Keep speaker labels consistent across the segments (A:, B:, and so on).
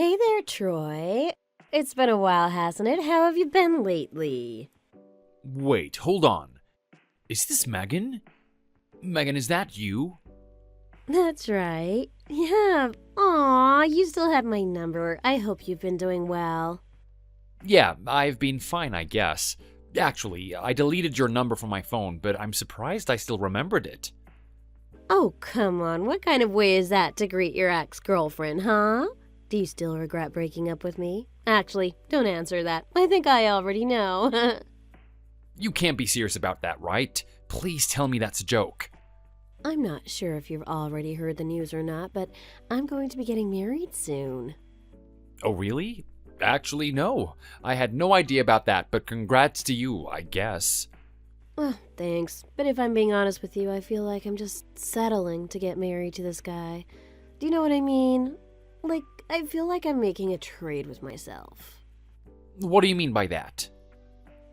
A: Hey there, Troy. It's been a while, hasn't it? How have you been lately?
B: Wait, hold on. Is this Megan? Megan, is that you?
A: That's right. Yeah. Aw, you still have my number. I hope you've been doing well.
B: Yeah, I've been fine, I guess. Actually, I deleted your number from my phone, but I'm surprised I still remembered it.
A: Oh, come on. What kind of way is that to greet your ex-girlfriend, huh? Do you still regret breaking up with me? Actually, don't answer that. I think I already know.
B: You can't be serious about that, right? Please tell me that's a joke.
A: I'm not sure if you've already heard the news or not, but I'm going to be getting married soon.
B: Oh, really? Actually, no. I had no idea about that, but congrats to you, I guess.
A: Well, thanks. But if I'm being honest with you, I feel like I'm just settling to get married to this guy. Do you know what I mean? Like, I feel like I'm making a trade with myself.
B: What do you mean by that?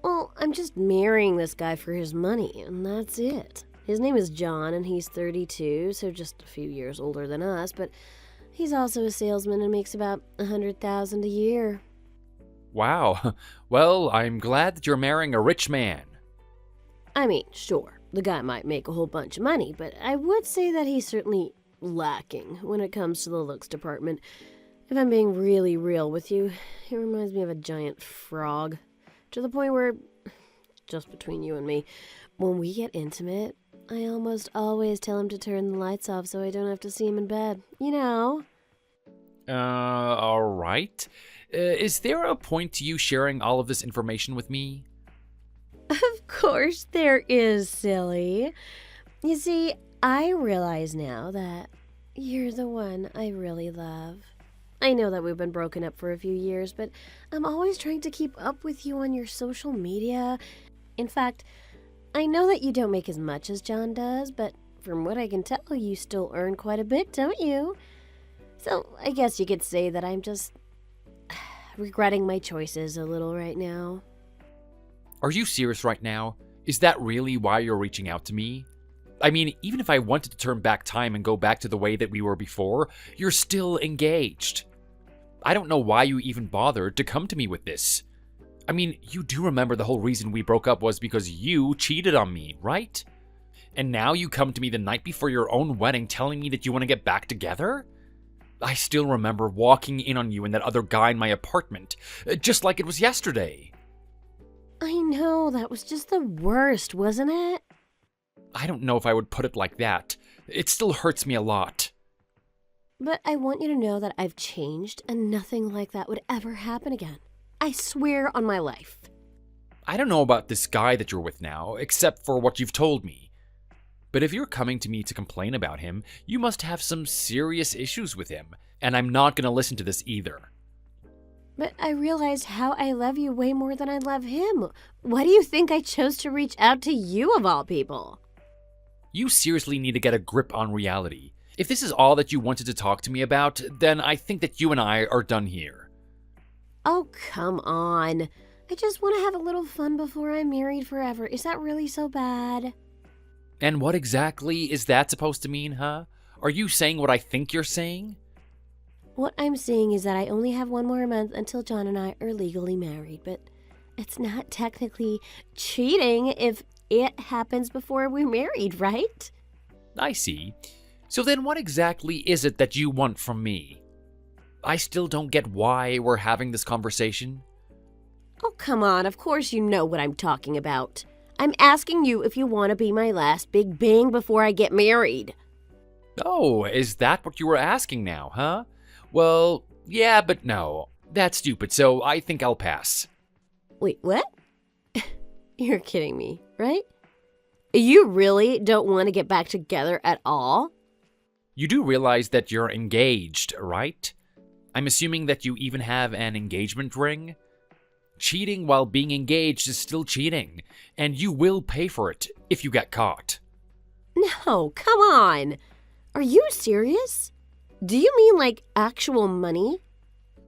A: Well, I'm just marrying this guy for his money, and that's it. His name is John, and he's 32, so just a few years older than us, but he's also a salesman and makes about $100,000 a year.
B: Wow. Well, I'm glad that you're marrying a rich man.
A: I mean, sure, the guy might make a whole bunch of money, but I would say that he's certainly lacking when it comes to the looks department. If I'm being really real with you, he reminds me of a giant frog. To the point where, just between you and me, when we get intimate, I almost always tell him to turn the lights off so I don't have to see him in bed. You know?
B: Alright. Is there a point to you sharing all of this information with me?
A: Of course there is, silly. You see, I realize now that you're the one I really love. I know that we've been broken up for a few years, but I'm always trying to keep up with you on your social media. In fact, I know that you don't make as much as John does, but from what I can tell, you still earn quite a bit, don't you? So I guess you could say that I'm just regretting my choices a little right now.
B: Are you serious right now? Is that really why you're reaching out to me? I mean, even if I wanted to turn back time and go back to the way that we were before, you're still engaged. I don't know why you even bothered to come to me with this. I mean, you do remember the whole reason we broke up was because you cheated on me, right? And now you come to me the night before your own wedding telling me that you want to get back together? I still remember walking in on you and that other guy in my apartment, just like it was yesterday.
A: I know, that was just the worst, wasn't it?
B: I don't know if I would put it like that. It still hurts me a lot.
A: But I want you to know that I've changed and nothing like that would ever happen again. I swear on my life.
B: I don't know about this guy that you're with now, except for what you've told me. But if you're coming to me to complain about him, you must have some serious issues with him, and I'm not going to listen to this either.
A: But I realized how I love you way more than I love him. Why do you think I chose to reach out to you of all people?
B: You seriously need to get a grip on reality. If this is all that you wanted to talk to me about, then I think that you and I are done here.
A: Oh, come on. I just want to have a little fun before I'm married forever. Is that really so bad?
B: And what exactly is that supposed to mean, huh? Are you saying what I think you're saying?
A: What I'm saying is that I only have one more month until John and I are legally married, but it's not technically cheating if it happens before we're married, right?
B: I see. So then what exactly is it that you want from me? I still don't get why we're having this conversation.
A: Oh, come on. Of course you know what I'm talking about. I'm asking you if you want to be my last big bang before I get married.
B: Oh, is that what you were asking now, huh? Well, yeah, but no. That's stupid, so I think I'll pass.
A: Wait, what? You're kidding me, right? You really don't want to get back together at all?
B: You do realize that you're engaged, right? I'm assuming that you even have an engagement ring? Cheating while being engaged is still cheating, and you will pay for it if you get caught.
A: No, come on. Are you serious? Do you mean like actual money?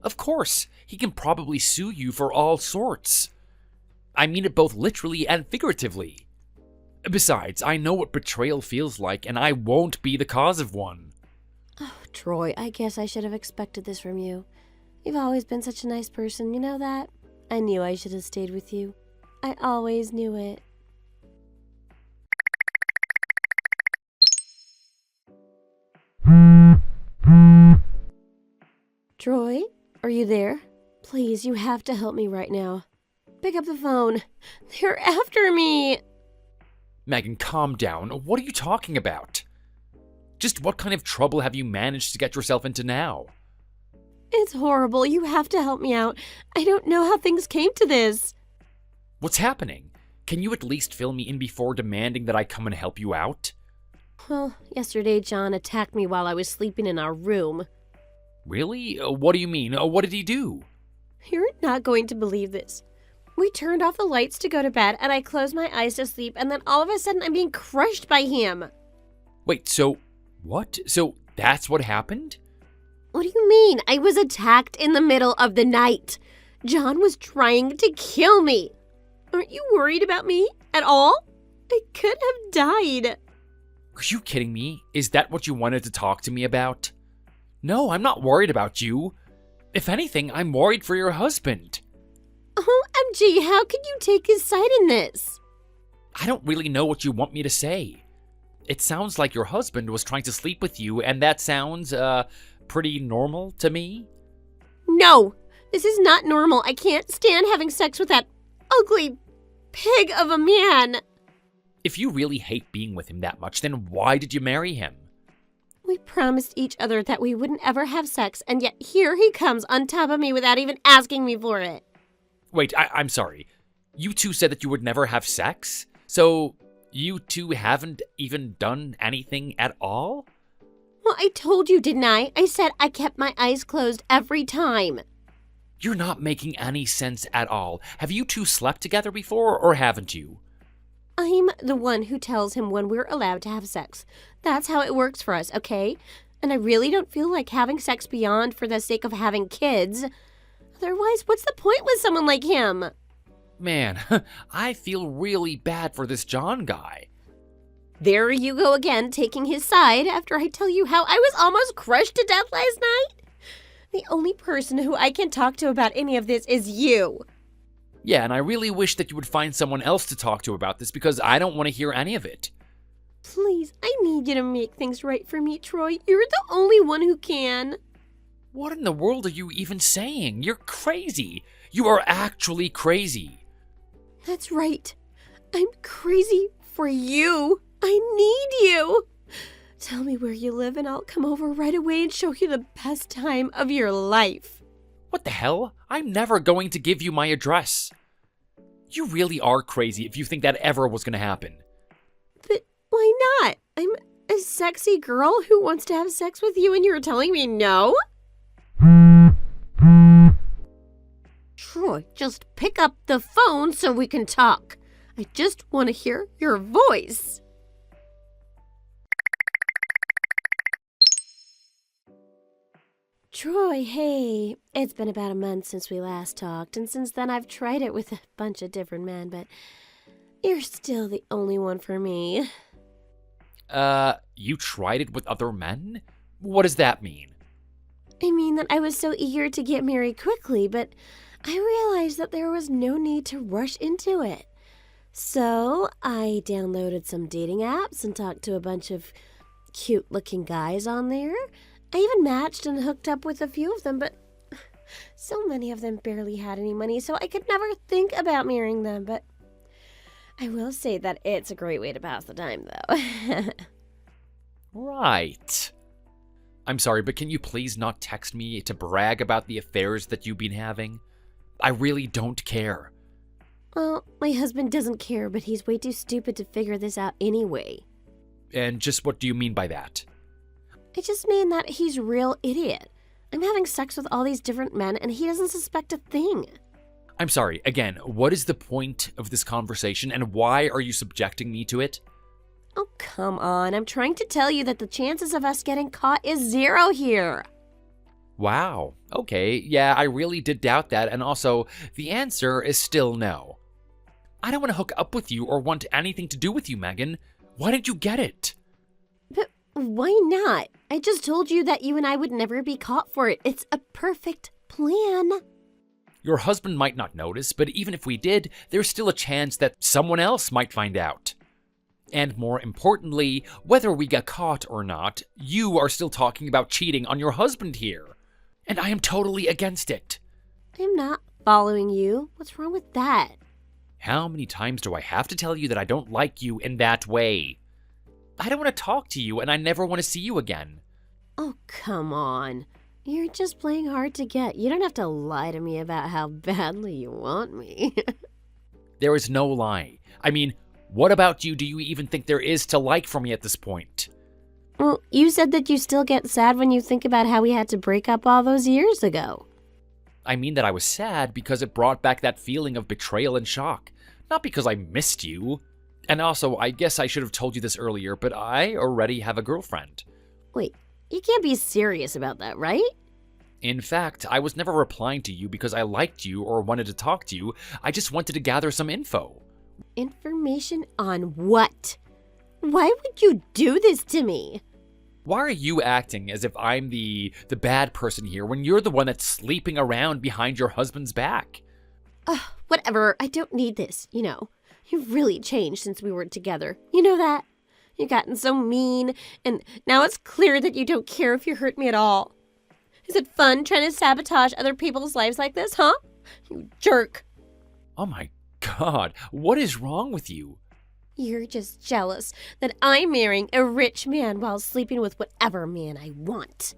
B: Of course, he can probably sue you for all sorts. I mean it both literally and figuratively. Besides, I know what betrayal feels like, and I won't be the cause of one.
A: Oh, Troy, I guess I should have expected this from you. You've always been such a nice person, you know that? I knew I should have stayed with you. I always knew it. Troy, are you there? Please, you have to help me right now. Pick up the phone. They're after me.
B: Megan, calm down. What are you talking about? Just what kind of trouble have you managed to get yourself into now?
A: It's horrible. You have to help me out. I don't know how things came to this.
B: What's happening? Can you at least fill me in before demanding that I come and help you out?
A: Well, yesterday John attacked me while I was sleeping in our room.
B: Really? What do you mean? What did he do?
A: You're not going to believe this. We turned off the lights to go to bed, and I closed my eyes to sleep, and then all of a sudden I'm being crushed by him.
B: Wait, so what? So that's what happened?
A: What do you mean? I was attacked in the middle of the night. John was trying to kill me. Aren't you worried about me at all? I could have died.
B: Are you kidding me? Is that what you wanted to talk to me about? No, I'm not worried about you. If anything, I'm worried for your husband.
A: OMG, how can you take his side in this?
B: I don't really know what you want me to say. It sounds like your husband was trying to sleep with you, and that sounds, pretty normal to me.
A: No, this is not normal. I can't stand having sex with that ugly pig of a man.
B: If you really hate being with him that much, then why did you marry him?
A: We promised each other that we wouldn't ever have sex, and yet here he comes on top of me without even asking me for it.
B: Wait, I'm sorry. You two said that you would never have sex? So you two haven't even done anything at all?
A: Well, I told you, didn't I? I said I kept my eyes closed every time.
B: You're not making any sense at all. Have you two slept together before, or haven't you?
A: I'm the one who tells him when we're allowed to have sex. That's how it works for us, okay? And I really don't feel like having sex beyond for the sake of having kids. Otherwise, what's the point with someone like him?
B: Man, I feel really bad for this John guy.
A: There you go again, taking his side after I tell you how I was almost crushed to death last night. The only person who I can talk to about any of this is you.
B: Yeah, and I really wish that you would find someone else to talk to about this because I don't want to hear any of it.
A: Please, I need you to make things right for me, Troy. You're the only one who can.
B: What in the world are you even saying? You're crazy. You are actually crazy.
A: That's right. I'm crazy for you. I need you. Tell me where you live and I'll come over right away and show you the best time of your life.
B: What the hell? I'm never going to give you my address. You really are crazy if you think that ever was going to happen.
A: But why not? I'm a sexy girl who wants to have sex with you and you're telling me no? Troy, just pick up the phone so we can talk. I just want to hear your voice. Troy, hey. It's been about a month since we last talked, and since then I've tried it with a bunch of different men, but you're still the only one for me.
B: You tried it with other men? What does that mean?
A: I mean that I was so eager to get married quickly, but I realized that there was no need to rush into it. So I downloaded some dating apps and talked to a bunch of cute-looking guys on there. I even matched and hooked up with a few of them, but so many of them barely had any money, so I could never think about marrying them. But I will say that it's a great way to pass the time, though.
B: Right. I'm sorry, but can you please not text me to brag about the affairs that you've been having? I really don't care.
A: Well, my husband doesn't care, but he's way too stupid to figure this out anyway.
B: And just what do you mean by that?
A: I just mean that he's a real idiot. I'm having sex with all these different men, and he doesn't suspect a thing.
B: I'm sorry, again, what is the point of this conversation, and why are you subjecting me to it?
A: Oh, come on. I'm trying to tell you that the chances of us getting caught is 0 here.
B: Wow. Okay, yeah, I really did doubt that, and also, the answer is still no. I don't want to hook up with you or want anything to do with you, Megan. Why didn't you get it?
A: But why not? I just told you that you and I would never be caught for it. It's a perfect plan.
B: Your husband might not notice, but even if we did, there's still a chance that someone else might find out. And more importantly, whether we get caught or not, you are still talking about cheating on your husband here. And I am totally against it.
A: I'm not following you. What's wrong with that?
B: How many times do I have to tell you that I don't like you in that way? I don't want to talk to you and I never want to see you again.
A: Oh, come on. You're just playing hard to get. You don't have to lie to me about how badly you want me.
B: There is no lie. I mean, what about you do you even think there is to like for me at this point?
A: Well, you said that you still get sad when you think about how we had to break up all those years ago.
B: I mean that I was sad because it brought back that feeling of betrayal and shock, not because I missed you. And also, I guess I should have told you this earlier, but I already have a girlfriend.
A: Wait, you can't be serious about that, right?
B: In fact, I was never replying to you because I liked you or wanted to talk to you. I just wanted to gather some info.
A: Information on what? Why would you do this to me?
B: Why are you acting as if I'm the bad person here when you're the one that's sleeping around behind your husband's back?
A: Whatever, I don't need this, you know. You've really changed since we were together. You know that? You've gotten so mean, and now it's clear that you don't care if you hurt me at all. Is it fun trying to sabotage other people's lives like this, huh? You jerk.
B: Oh my God, what is wrong with you?
A: You're just jealous that I'm marrying a rich man while sleeping with whatever man I want.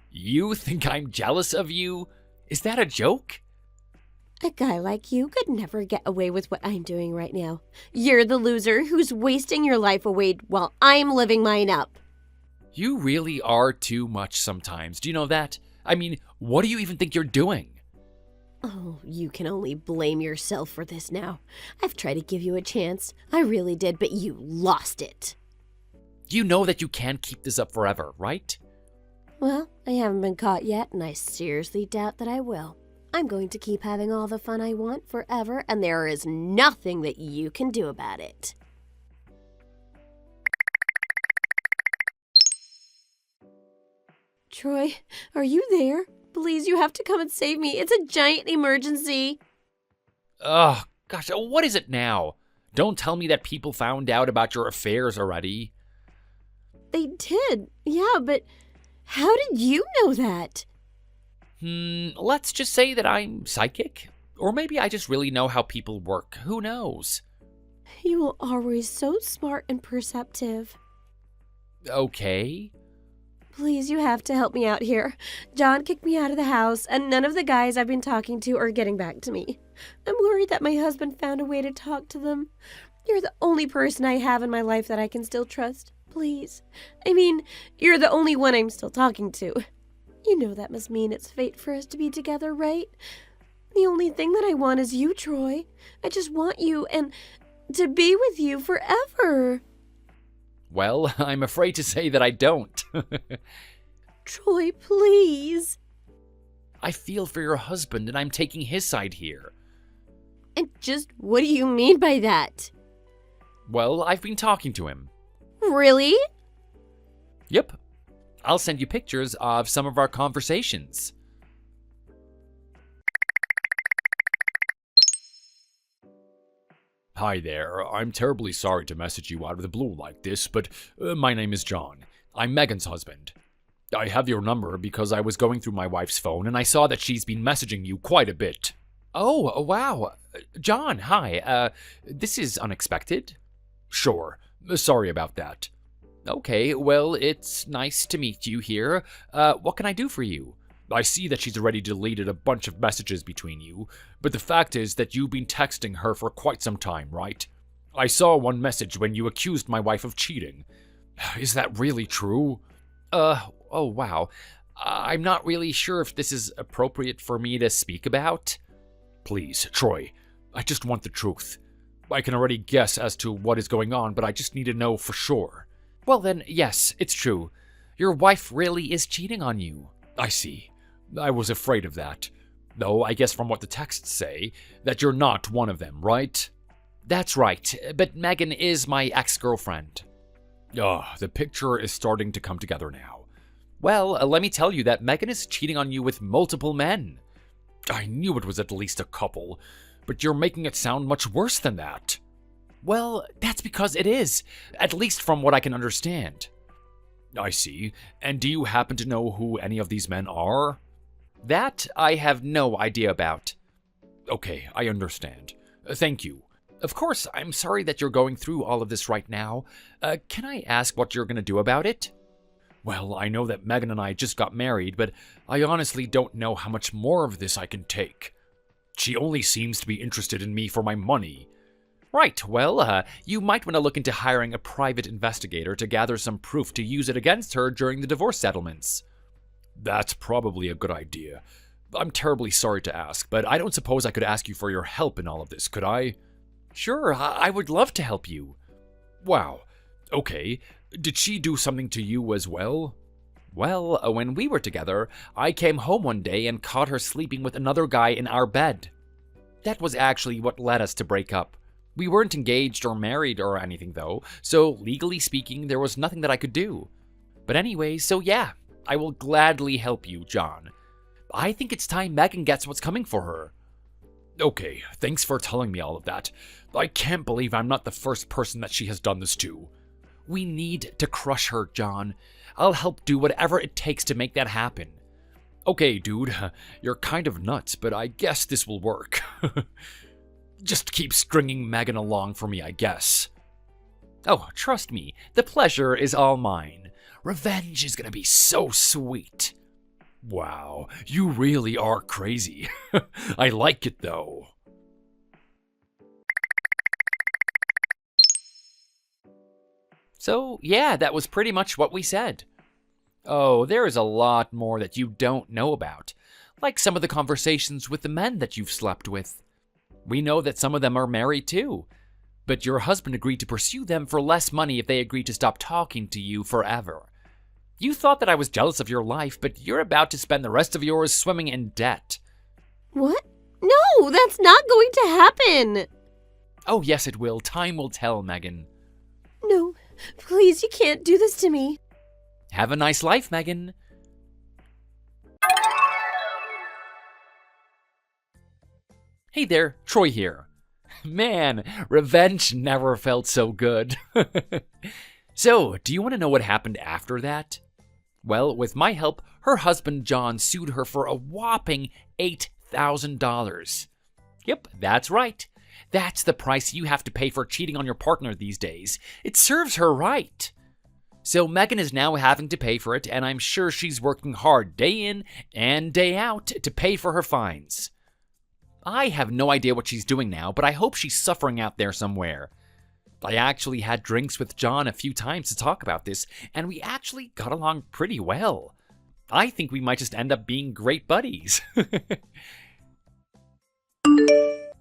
B: You think I'm jealous of you? Is that a joke?
A: A guy like you could never get away with what I'm doing right now. You're the loser who's wasting your life away while I'm living mine up.
B: You really are too much sometimes. Do you know that? I mean, what do you even think you're doing?
A: Oh, you can only blame yourself for this now. I've tried to give you a chance. I really did, but you lost it.
B: You know that you can't keep this up forever, right?
A: Well, I haven't been caught yet, and I seriously doubt that I will. I'm going to keep having all the fun I want forever, and there is nothing that you can do about it. Troy, are you there? Please, you have to come and save me. It's a giant emergency.
B: Ugh, gosh, what is it now? Don't tell me that people found out about your affairs already.
A: They did, yeah, but how did you know that?
B: Let's just say that I'm psychic. Or maybe I just really know how people work. Who knows?
A: You are always so smart and perceptive.
B: Okay.
A: Please, you have to help me out here. John kicked me out of the house, and none of the guys I've been talking to are getting back to me. I'm worried that my husband found a way to talk to them. You're the only person I have in my life that I can still trust. Please. I mean, you're the only one I'm still talking to. You know that must mean it's fate for us to be together, right? The only thing that I want is you, Troy. I just want you and to be with you forever.
B: Well, I'm afraid to say that I don't.
A: Troy, please.
B: I feel for your husband and I'm taking his side here.
A: And just what do you mean by that?
B: Well, I've been talking to him.
A: Really?
B: Yep. I'll send you pictures of some of our conversations. Hi there. I'm terribly sorry to message you out of the blue like this, but my name is John. I'm Megan's husband. I have your number because I was going through my wife's phone and I saw that she's been messaging you quite a bit. Oh, wow. John, hi. This is unexpected. Sure. Sorry about that. Okay, well, it's nice to meet you here. What can I do for you? I see that she's already deleted a bunch of messages between you, but the fact is that you've been texting her for quite some time, right? I saw one message when you accused my wife of cheating. Is that really true? Oh wow. I'm not really sure if this is appropriate for me to speak about. Please, Troy, I just want the truth. I can already guess as to what is going on, but I just need to know for sure. Well then, yes, it's true. Your wife really is cheating on you. I see. I was afraid of that. Though I guess from what the texts say, that you're not one of them, right? That's right, but Megan is my ex-girlfriend. The picture is starting to come together now. Well, let me tell you that Megan is cheating on you with multiple men. I knew it was at least a couple, but you're making it sound much worse than that. Well, that's because it is, at least from what I can understand. I see. And do you happen to know who any of these men are? That I have no idea about. Okay, I understand. Thank you. Of course, I'm sorry that you're going through all of this right now. Can I ask what you're going to do about it? Well, I know that Megan and I just got married, but I honestly don't know how much more of this I can take. She only seems to be interested in me for my money. Right, well, you might want to look into hiring a private investigator to gather some proof to use it against her during the divorce settlements. That's probably a good idea. I'm terribly sorry to ask, but I don't suppose I could ask you for your help in all of this, could I? Sure, I would love to help you. Wow. Okay. Did she do something to you as well? Well, when we were together, I came home one day and caught her sleeping with another guy in our bed. That was actually what led us to break up. We weren't engaged or married or anything though, so legally speaking, there was nothing that I could do. But anyway, so yeah, I will gladly help you, John. I think it's time Megan gets what's coming for her. Okay, thanks for telling me all of that. I can't believe I'm not the first person that she has done this to. We need to crush her, John. I'll help do whatever it takes to make that happen. Okay, dude, you're kind of nuts, but I guess this will work. Just keep stringing Megan along for me, I guess. Oh, trust me, the pleasure is all mine. Revenge is gonna be so sweet. Wow, you really are crazy. I like it though. So, yeah, that was pretty much what we said. Oh, there is a lot more that you don't know about, like some of the conversations with the men that you've slept with. We know that some of them are married too, but your husband agreed to pursue them for less money if they agreed to stop talking to you forever. You thought that I was jealous of your life, but you're about to spend the rest of yours swimming in debt.
A: What? No, that's not going to happen.
B: Oh, yes, it will. Time will tell, Megan.
A: No, please, you can't do this to me.
B: Have a nice life, Megan. Hey there, Troy here. Man, revenge never felt so good. So, do you want to know what happened after that? Well, with my help, her husband John sued her for a whopping $8,000. Yep, that's right. That's the price you have to pay for cheating on your partner these days. It serves her right. So Megan is now having to pay for it, and I'm sure she's working hard day in and day out to pay for her fines. I have no idea what she's doing now, but I hope she's suffering out there somewhere. I actually had drinks with John a few times to talk about this, and we actually got along pretty well. I think we might just end up being great buddies.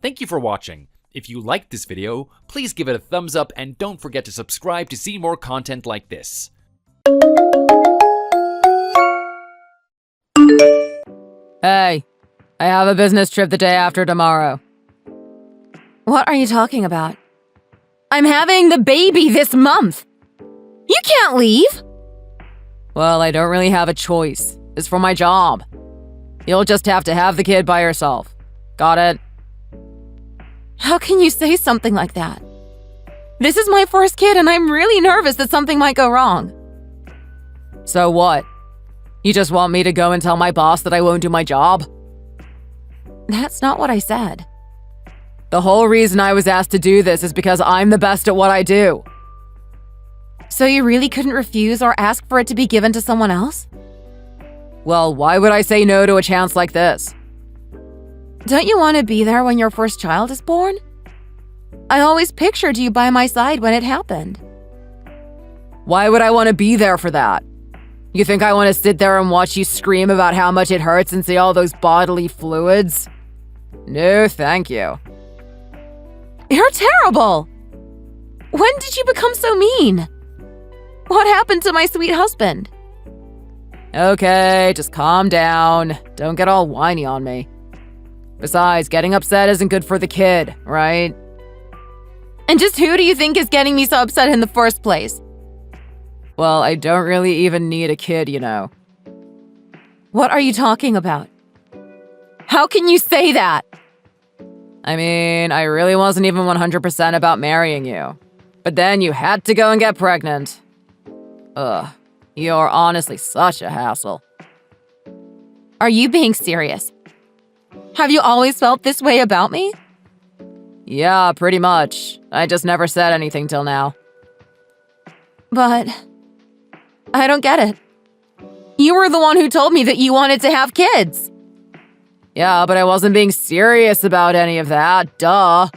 B: Thank you for watching. If you liked this video, please give it a thumbs up and don't forget to subscribe to see more content like this.
C: Hey, I have a business trip the day after tomorrow. What are you talking about? I'm having the baby this month. You can't leave. Well, I don't really have a choice. It's for my job. You'll just have to have the kid by yourself. Got it? How can you say something like that? This is my first kid and I'm really nervous that something might go wrong. So what? You just want me to go and tell my boss that I won't do my job? That's not what I said. The whole reason I was asked to do this is because I'm the best at what I do. So you really couldn't refuse or ask for it to be given to someone else? Well, why would I say no to a chance like this? Don't you want to be there when your first child is born? I always pictured you by my side when it happened. Why would I want to be there for that? You think I want to sit there and watch you scream about how much it hurts and see all those bodily fluids? No, thank you. You're terrible! When did you become so mean? What happened to my sweet husband? Okay, just calm down. Don't get all whiny on me. Besides, getting upset isn't good for the kid, right? And just who do you think is getting me so upset in the first place? Well, I don't really even need a kid, you know. What are you talking about? How can you say that? I mean, I really wasn't even 100% about marrying you. But then you had to go and get pregnant. Ugh, you're honestly such a hassle. Are you being serious? Have you always felt this way about me? Yeah, pretty much. I just never said anything till now. But I don't get it. You were the one who told me that you wanted to have kids. Yeah, but I wasn't being serious about any of that, duh.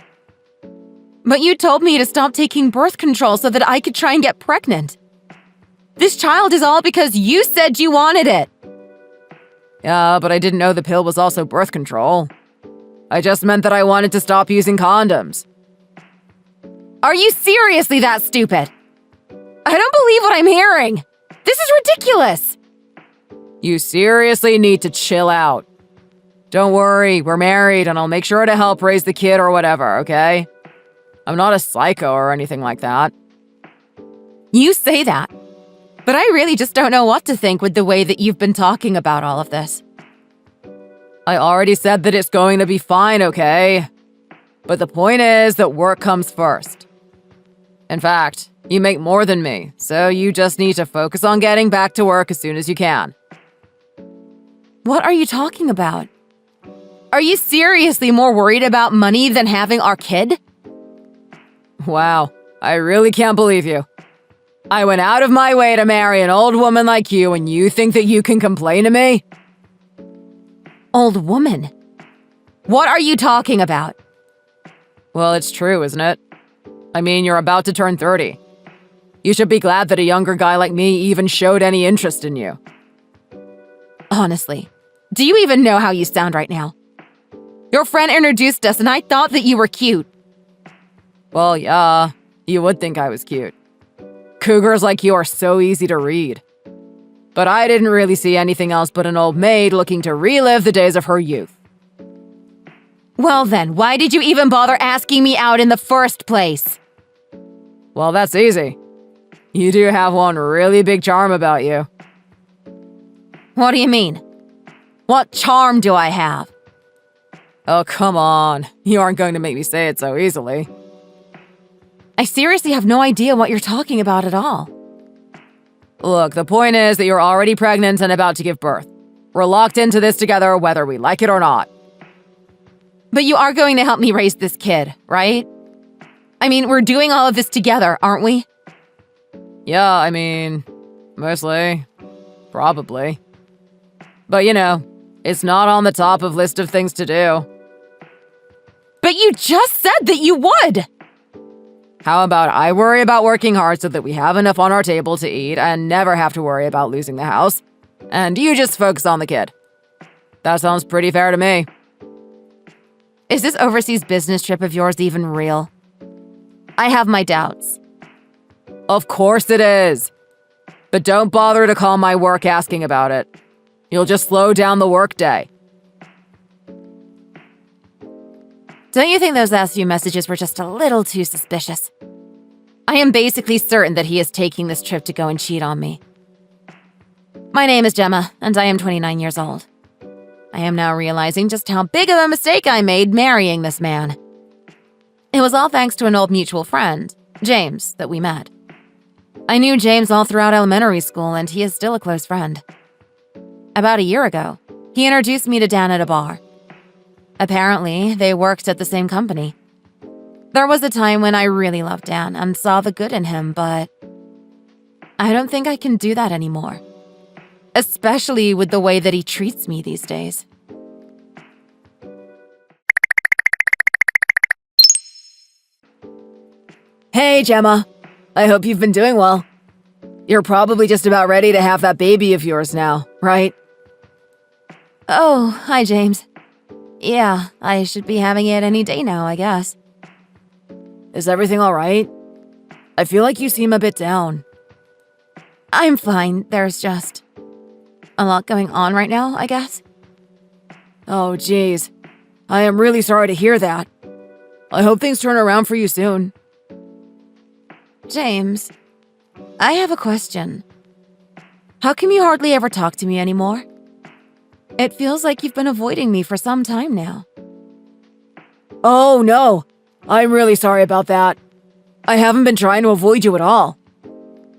C: But you told me to stop taking birth control so that I could try and get pregnant. This child is all because you said you wanted it. Yeah, but I didn't know the pill was also birth control. I just meant that I wanted to stop using condoms. Are you seriously that stupid? I don't believe what I'm hearing. This is ridiculous. You seriously need to chill out. Don't worry, we're married and I'll make sure to help raise the kid or whatever, okay? I'm not a psycho or anything like that. You say that, but I really just don't know what to think with the way that you've been talking about all of this. I already said that it's going to be fine, okay? But the point is that work comes first. In fact, you make more than me, so you just need to focus on getting back to work as soon as you can. What are you talking about? Are you seriously more worried about money than having our kid? Wow, I really can't believe you. I went out of my way to marry an old woman like you, and you think that you can complain to me? Old woman? What are you talking about? Well, it's true, isn't it? I mean, you're about to turn 30. You should be glad that a younger guy like me even showed any interest in you. Honestly, do you even know how you sound right now? Your friend introduced us and I thought that you were cute. Well, yeah, you would think I was cute. Cougars like you are so easy to read. But I didn't really see anything else but an old maid looking to relive the days of her youth. Well then, why did you even bother asking me out in the first place? Well, that's easy. You do have one really big charm about you. What do you mean? What charm do I have? Oh, come on. You aren't going to make me say it so easily. I seriously have no idea what you're talking about at all. Look, the point is that you're already pregnant and about to give birth. We're locked into this together whether we like it or not. But you are going to help me raise this kid, right? I mean, we're doing all of this together, aren't we? Yeah, I mean, mostly. Probably. But you know, it's not on the top of list of things to do. But you just said that you would! How about I worry about working hard so that we have enough on our table to eat and never have to worry about losing the house, and you just focus on the kid. That sounds pretty fair to me. Is this overseas business trip of yours even real? I have my doubts. Of course it is. But don't bother to call my work asking about it. You'll just slow down the workday. Don't you think those last few messages were just a little too suspicious? I am basically certain that he is taking this trip to go and cheat on me. My name is Gemma, and I am 29 years old. I am now realizing just how big of a mistake I made marrying this man. It was all thanks to an old mutual friend, James, that we met. I knew James all throughout elementary school, and he is still a close friend. About a year ago, he introduced me to Dan at a bar. Apparently, they worked at the same company. There was a time when I really loved Dan and saw the good in him, but I don't think I can do that anymore. Especially with the way that he treats me these days. Hey, Gemma. I hope you've been doing well. You're probably just about ready to have that baby of yours now, right? Oh, hi, James. Yeah, I should be having it any day now, I guess. Is everything all right? I feel like you seem a bit down. I'm fine. There's just a lot going on right now, I guess. Oh, geez. I am really sorry to hear that. I hope things turn around for you soon. James, I have a question. How come you hardly ever talk to me anymore? It feels like you've been avoiding me for some time now.
D: Oh, no. I'm really sorry about that. I haven't been trying to avoid you at all.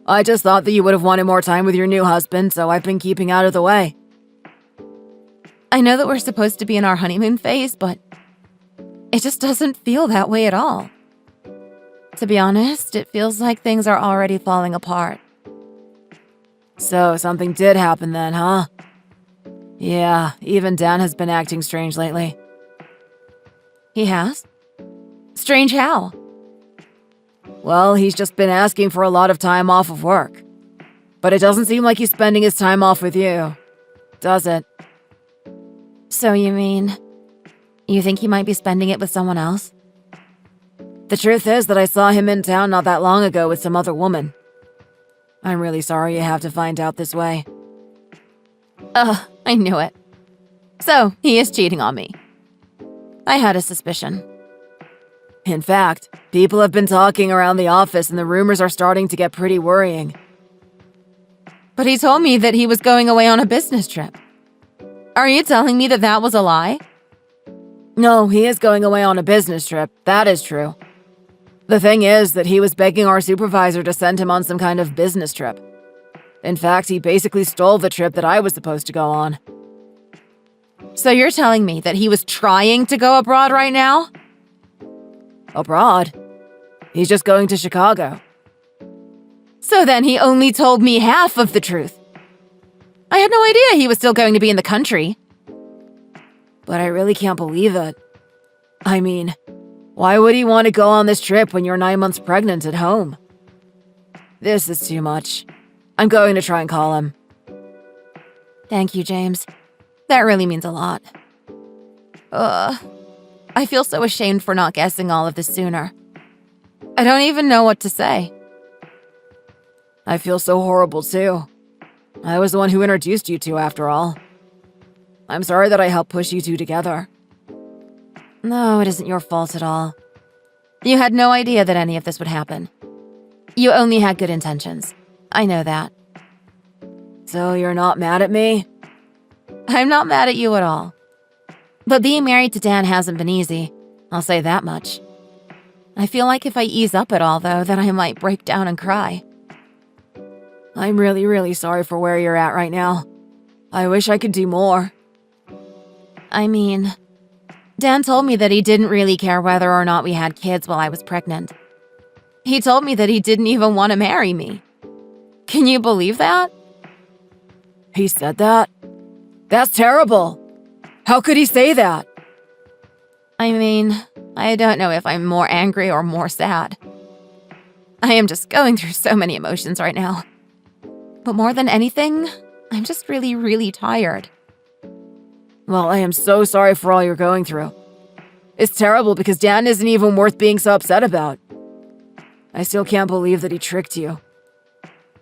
D: I just thought that you would have wanted more time with your new husband, so I've been keeping out of the way.
C: I know that we're supposed to be in our honeymoon phase, but it just doesn't feel that way at all. To be honest, it feels like things are already falling apart.
D: So, something did happen then, huh? Yeah, even Dan has been acting strange lately.
C: He has? Strange how?
D: Well, he's just been asking for a lot of time off of work. But it doesn't seem like he's spending his time off with you, does it?
C: So you mean, you think he might be spending it with someone else?
D: The truth is that I saw him in town not that long ago with some other woman. I'm really sorry you have to find out this way.
C: Ugh, I knew it. So, he is cheating on me. I had a suspicion.
D: In fact, people have been talking around the office and the rumors are starting to get pretty worrying.
C: But he told me that he was going away on a business trip. Are you telling me that that was a lie?
D: No, he is going away on a business trip. That is true. The thing is that he was begging our supervisor to send him on some kind of business trip. In fact, he basically stole the trip that I was supposed to go on.
C: So you're telling me that he was trying to go abroad right now?
D: Abroad? He's just going to Chicago.
C: So then he only told me half of the truth. I had no idea he was still going to be in the country.
D: But I really can't believe it. I mean, why would he want to go on this trip when you're 9 months pregnant at home? This is too much. I'm going to try and call him.
C: Thank you, James. That really means a lot. I feel so ashamed for not guessing all of this sooner. I don't even know what to say.
D: I feel so horrible too. I was the one who introduced you two after all. I'm sorry that I helped push you two together.
C: No, it isn't your fault at all. You had no idea that any of this would happen. You only had good intentions. I know that.
D: So you're not mad at me?
C: I'm not mad at you at all. But being married to Dan hasn't been easy. I'll say that much. I feel like if I ease up at all, though, that I might break down and cry.
D: I'm really, really sorry for where you're at right now. I wish I could do more.
C: I mean, Dan told me that he didn't really care whether or not we had kids while I was pregnant. He told me that he didn't even want to marry me. Can you believe that?
D: He said that? That's terrible. How could he say that?
C: I mean, I don't know if I'm more angry or more sad. I am just going through so many emotions right now. But more than anything, I'm just really, really tired.
D: Well, I am so sorry for all you're going through. It's terrible because Dan isn't even worth being so upset about. I still can't believe that he tricked you.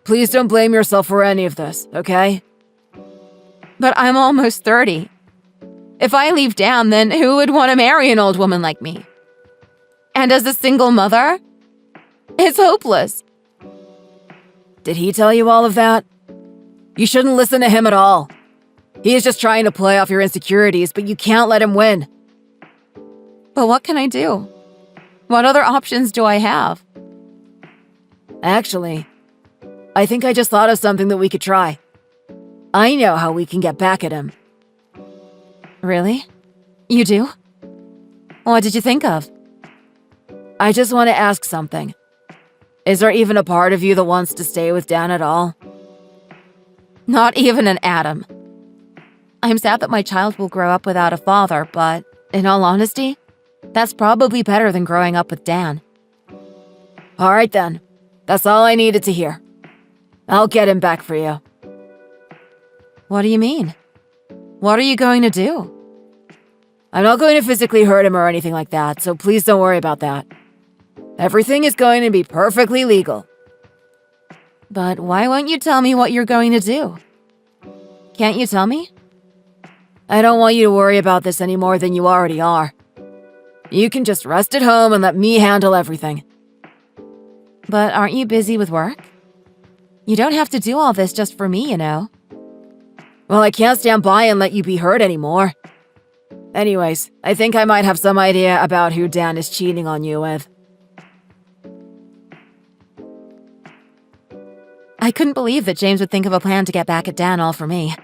D: Please don't blame yourself for any of this, okay?
C: But I'm almost 30. If I leave Dan, then who would want to marry an old woman like me? And as a single mother, it's hopeless.
D: Did he tell you all of that? You shouldn't listen to him at all. He is just trying to play off your insecurities, but you can't let him win.
C: But what can I do? What other options do I have?
D: Actually, I think I just thought of something that we could try. I know how we can get back at him.
C: Really? You do? What did you think of?
D: I just want to ask something. Is there even a part of you that wants to stay with Dan at all?
C: Not even an atom. I'm sad that my child will grow up without a father, but in all honesty, that's probably better than growing up with Dan.
D: All right then. That's all I needed to hear. I'll get him back for you.
C: What do you mean? What are you going to do?
D: I'm not going to physically hurt him or anything like that, so please don't worry about that. Everything is going to be perfectly legal.
C: But why won't you tell me what you're going to do? Can't you tell me?
D: I don't want you to worry about this any more than you already are. You can just rest at home and let me handle everything.
C: But aren't you busy with work? You don't have to do all this just for me, you know.
D: Well, I can't stand by and let you be hurt anymore. Anyways, I think I might have some idea about who Dan is cheating on you with.
C: I couldn't believe that James would think of a plan to get back at Dan all for me.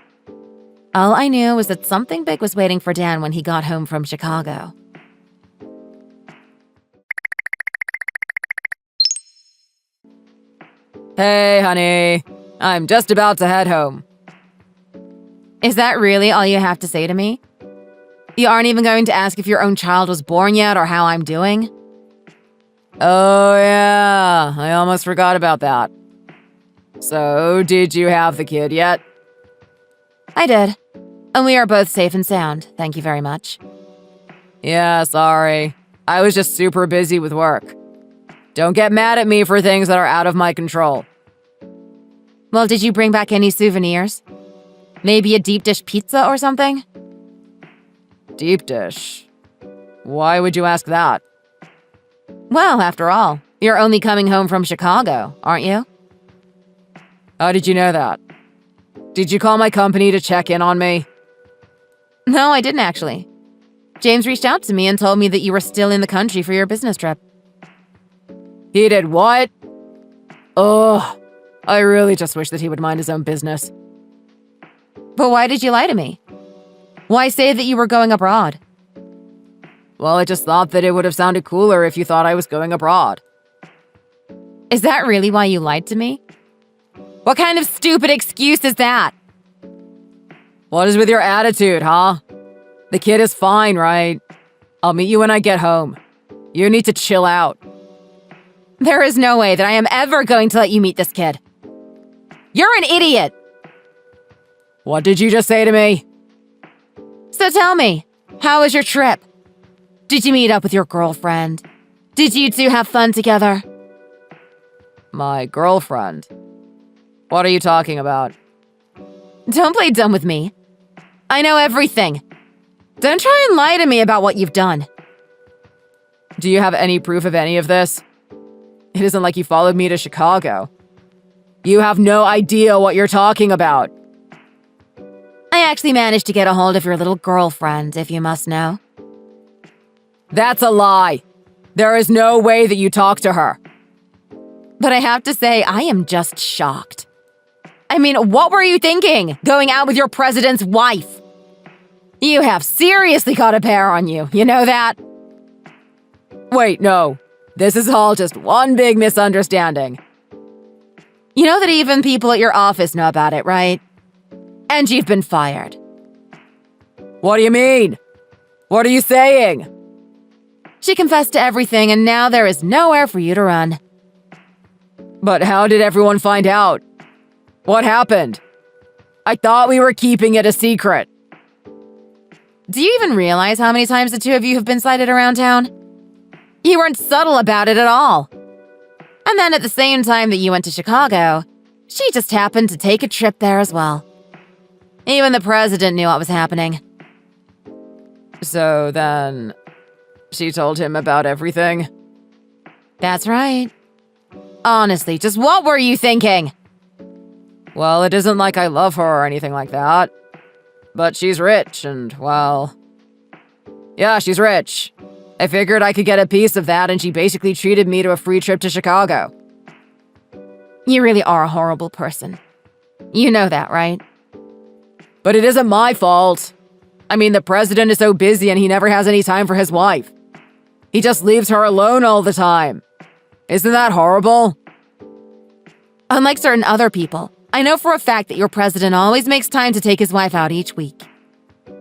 C: All I knew was that something big was waiting for Dan when he got home from Chicago.
D: Hey, honey. I'm just about to head home.
C: Is that really all you have to say to me? You aren't even going to ask if your own child was born yet or how I'm doing?
D: Oh, yeah. I almost forgot about that. So, did you have the kid yet?
C: I did. And we are both safe and sound, thank you very much.
D: Yeah, sorry. I was just super busy with work. Don't get mad at me for things that are out of my control.
C: Well, did you bring back any souvenirs? Maybe a deep dish pizza or something?
D: Deep dish? Why would you ask that?
C: Well, after all, you're only coming home from Chicago, aren't you?
D: How did you know that? Did you call my company to check in on me?
C: No, I didn't actually. James reached out to me and told me that you were still in the country for your business trip.
D: He did what? Ugh. I really just wish that he would mind his own business.
C: But why did you lie to me? Why say that you were going abroad?
D: Well, I just thought that it would have sounded cooler if you thought I was going abroad.
C: Is that really why you lied to me? What kind of stupid excuse is that?
D: What is with your attitude, huh? The kid is fine, right? I'll meet you when I get home. You need to chill out.
C: There is no way that I am ever going to let you meet this kid. You're an idiot!
D: What did you just say to me?
C: So tell me, how was your trip? Did you meet up with your girlfriend? Did you two have fun together?
D: My girlfriend? What are you talking about?
C: Don't play dumb with me. I know everything. Don't try and lie to me about what you've done.
D: Do you have any proof of any of this? It isn't like you followed me to Chicago. You have no idea what you're talking about.
C: I actually managed to get a hold of your little girlfriend, if you must know.
D: That's a lie. There is no way that you talked to her.
C: But I have to say, I am just shocked. I mean, what were you thinking, going out with your president's wife? You have seriously got a pair on you, you know that?
D: Wait, no. This is all just one big misunderstanding.
C: You know that even people at your office know about it, right? And you've been fired.
D: What do you mean? What are you saying?
C: She confessed to everything, and now there is nowhere for you to run.
D: But how did everyone find out? What happened? I thought we were keeping it a secret.
C: Do you even realize how many times the two of you have been sighted around town? You weren't subtle about it at all. And then at the same time that you went to Chicago, she just happened to take a trip there as well. Even the president knew what was happening.
D: So then, she told him about everything?
C: That's right. Honestly, just what were you thinking?
D: Well, it isn't like I love her or anything like that. But she's rich and, well... Yeah, she's rich. I figured I could get a piece of that and she basically treated me to a free trip to Chicago.
C: You really are a horrible person. You know that, right?
D: But it isn't my fault. I mean, the president is so busy and he never has any time for his wife. He just leaves her alone all the time. Isn't that horrible?
C: Unlike certain other people, I know for a fact that your president always makes time to take his wife out each week.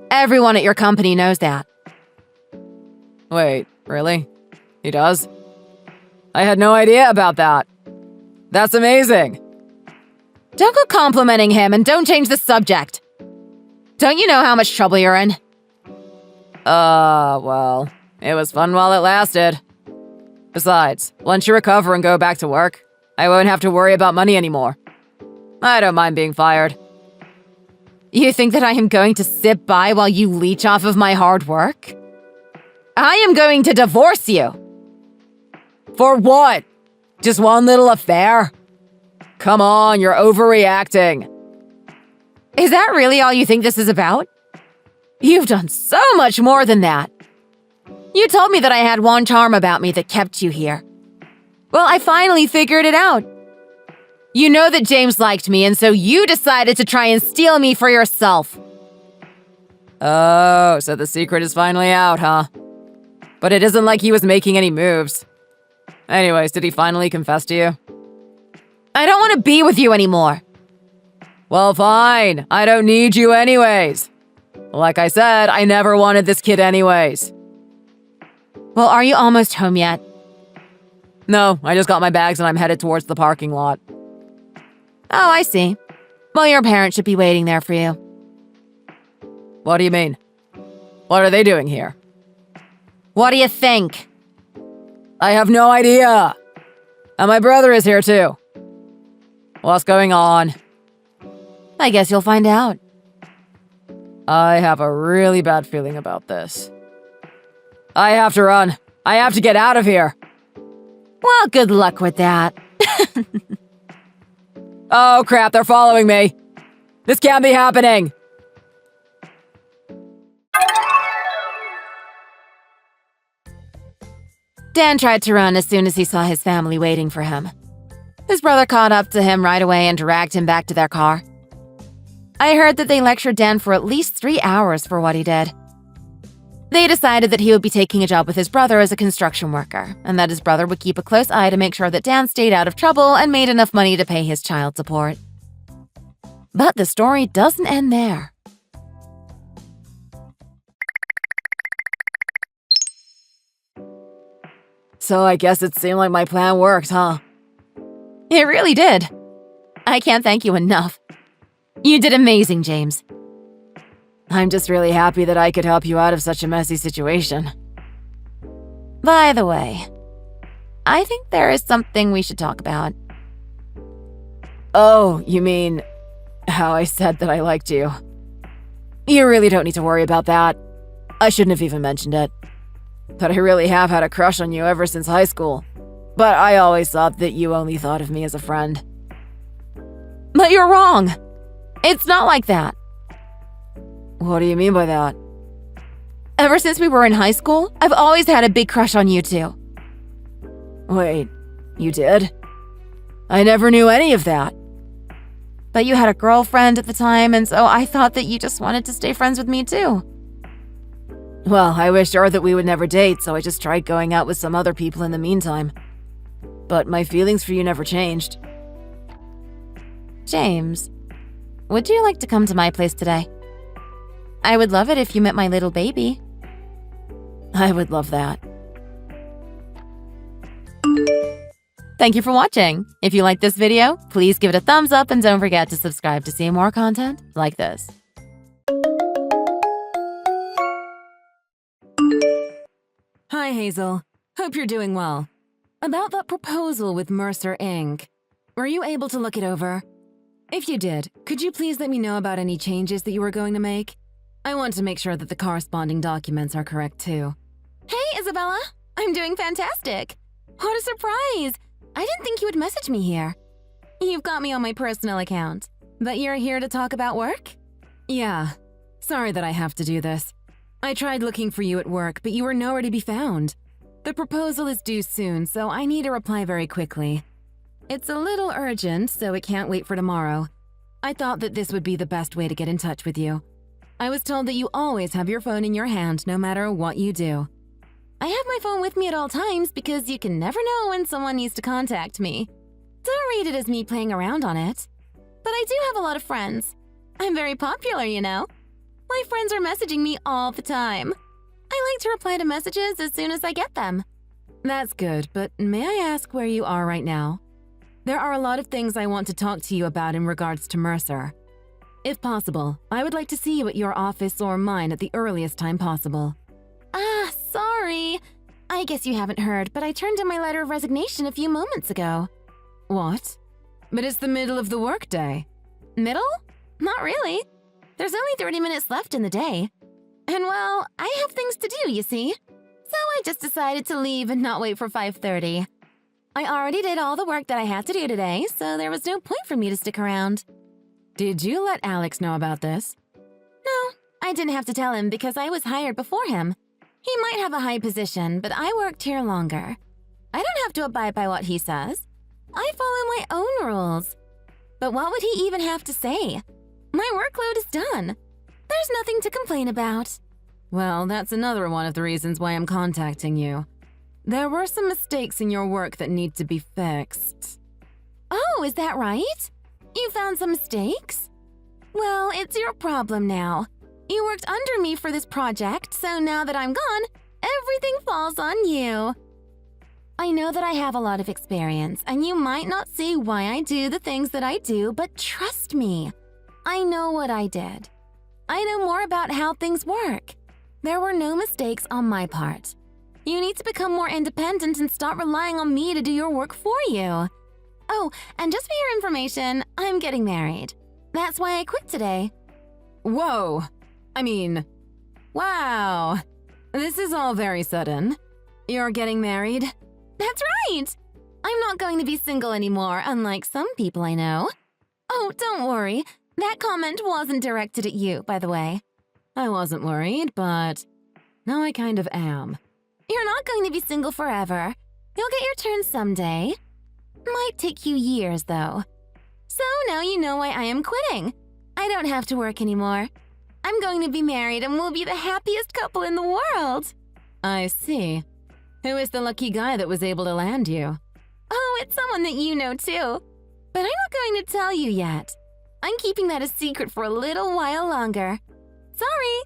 C: Everyone at your company knows that.
D: Wait, really? He does? I had no idea about that. That's amazing.
C: Don't go complimenting him and don't change the subject. Don't you know how much trouble you're in?
D: Well, it was fun while it lasted. Besides, once you recover and go back to work, I won't have to worry about money anymore. I don't mind being fired.
C: You think that I am going to sit by while you leech off of my hard work? I am going to divorce you.
D: For what? Just one little affair? Come on, you're overreacting.
C: Is that really all you think this is about? You've done so much more than that. You told me that I had one charm about me that kept you here. Well, I finally figured it out. You know that James liked me, and so you decided to try and steal me for yourself. Oh, so the secret is finally out, huh? But it isn't like he was making any moves. Anyways, did he finally confess to you? I don't want to be with you anymore. Well, fine. I don't need you anyways. Like I said, I never wanted this kid anyways. Well, are you almost home yet? No, I just got my bags and I'm headed towards the parking lot. Oh, I see. Well, your parents should be waiting there for you. What do you mean? What are they doing here? What do you think? I have no idea. And my brother is here too. What's going on? I guess you'll find out. I have a really bad feeling about this. I have to run. I have to get out of here. Well, good luck with that. Oh, crap, they're following me. This can't be happening. Dan tried to run as soon as he saw his family waiting for him. His brother caught up to him right away and dragged him back to their car. I heard that they lectured Dan for at least 3 hours for what he did. They decided that he would be taking a job with his brother as a construction worker, and that his brother would keep a close eye to make sure that Dan stayed out of trouble and made enough money to pay his child support. But the story doesn't end there. So I guess it seemed like my plan worked, huh? It really did. I can't thank you enough. You did amazing, James. I'm just really happy that I could help you out of such a messy situation. By the way, I think there is something we should talk about. Oh, you mean how I said that I liked you? You really don't need to worry about that. I shouldn't have even mentioned it. But I really have had a crush on you ever since high school. But I always thought that you only thought of me as a friend. But you're wrong. It's not like that. What do you mean by that? Ever since we were in high school, I've always had a big crush on you too. Wait, you did? I never knew any of that. But you had a girlfriend at the time, and so I thought that you just wanted to stay friends with me too. Well, I wished her that we would never date, so I just tried going out with some other people in the meantime. But my feelings for you never changed. James, would you like to come to my place today? I would love it if you met my little baby. I would love that. Thank you for watching. If you liked this video, please give it a thumbs up and don't forget to subscribe to see more content like this. Hi, Hazel. Hope you're doing well. About that proposal with Mercer Inc., were you able to look it over? If you did, could you please let me know about any changes that you were going to make? I want to make sure that the corresponding documents are correct too. Hey, Isabella! I'm doing fantastic! What a surprise! I didn't think you would message me here. You've got me on my personal account, but you're here to talk about work? Yeah. Sorry that I have to do this. I tried looking for you at work, but you were nowhere to be found. The proposal is due soon, so I need a reply very quickly. It's a little urgent, so it can't wait for tomorrow. I thought that this would be the best way to get in touch with you. I was told that you always have your phone in your hand, no matter what you do. I have my phone with me at all times because you can never know when someone needs to contact me. Don't read it as me playing around on it. But I do have a lot of friends. I'm very popular, you know. My friends are messaging me all the time. I like to reply to messages as soon as I get them. That's good, but may I ask where you are right now? There are a lot of things I want to talk to you about in regards to Mercer. If possible, I would like to see you at your office or mine at the earliest time possible. Ah, sorry. I guess you haven't heard, but I turned in my letter of resignation a few moments ago. What? But it's the middle of the workday. Middle? Not really. There's only 30 minutes left in the day. And well, I have things to do, you see. So I just decided to leave and not wait for 5:30. I already did all the work that I had to do today, so there was no point for me to stick around. Did you let Alex know about this?
E: No, I didn't have to tell him because I was hired before him. He might have a high position, but I worked here longer. I don't have to abide by what he says. I follow my own rules. But what would he even have to say? My workload is done. There's nothing to complain about.
C: Well, that's another one of the reasons why I'm contacting you. There were some mistakes in your work that need to be fixed.
E: Oh, is that right? You found some mistakes? Well, it's your problem now. You worked under me for this project, so now that I'm gone, everything falls on you. I know that I have a lot of experience, and you might not see why I do the things that I do, but trust me, I know what I did. I know more about how things work. There were no mistakes on my part. You need to become more independent and stop relying on me to do your work for you. Oh, and just for your information, I'm getting married. That's why I quit today.
C: Whoa! Wow! This is all very sudden. You're getting married?
E: That's right! I'm not going to be single anymore, unlike some people I know. Oh, don't worry. That comment wasn't directed at you, by the way.
C: I wasn't worried, but now I kind of am.
E: You're not going to be single forever. You'll get your turn someday. Might take you years, though. So now you know why I am quitting. I don't have to work anymore. I'm going to be married and we'll be the happiest couple in the world.
C: I see. Who is the lucky guy that was able to land you?
E: Oh, it's someone that you know too. But I'm not going to tell you yet. I'm keeping that a secret for a little while longer. Sorry.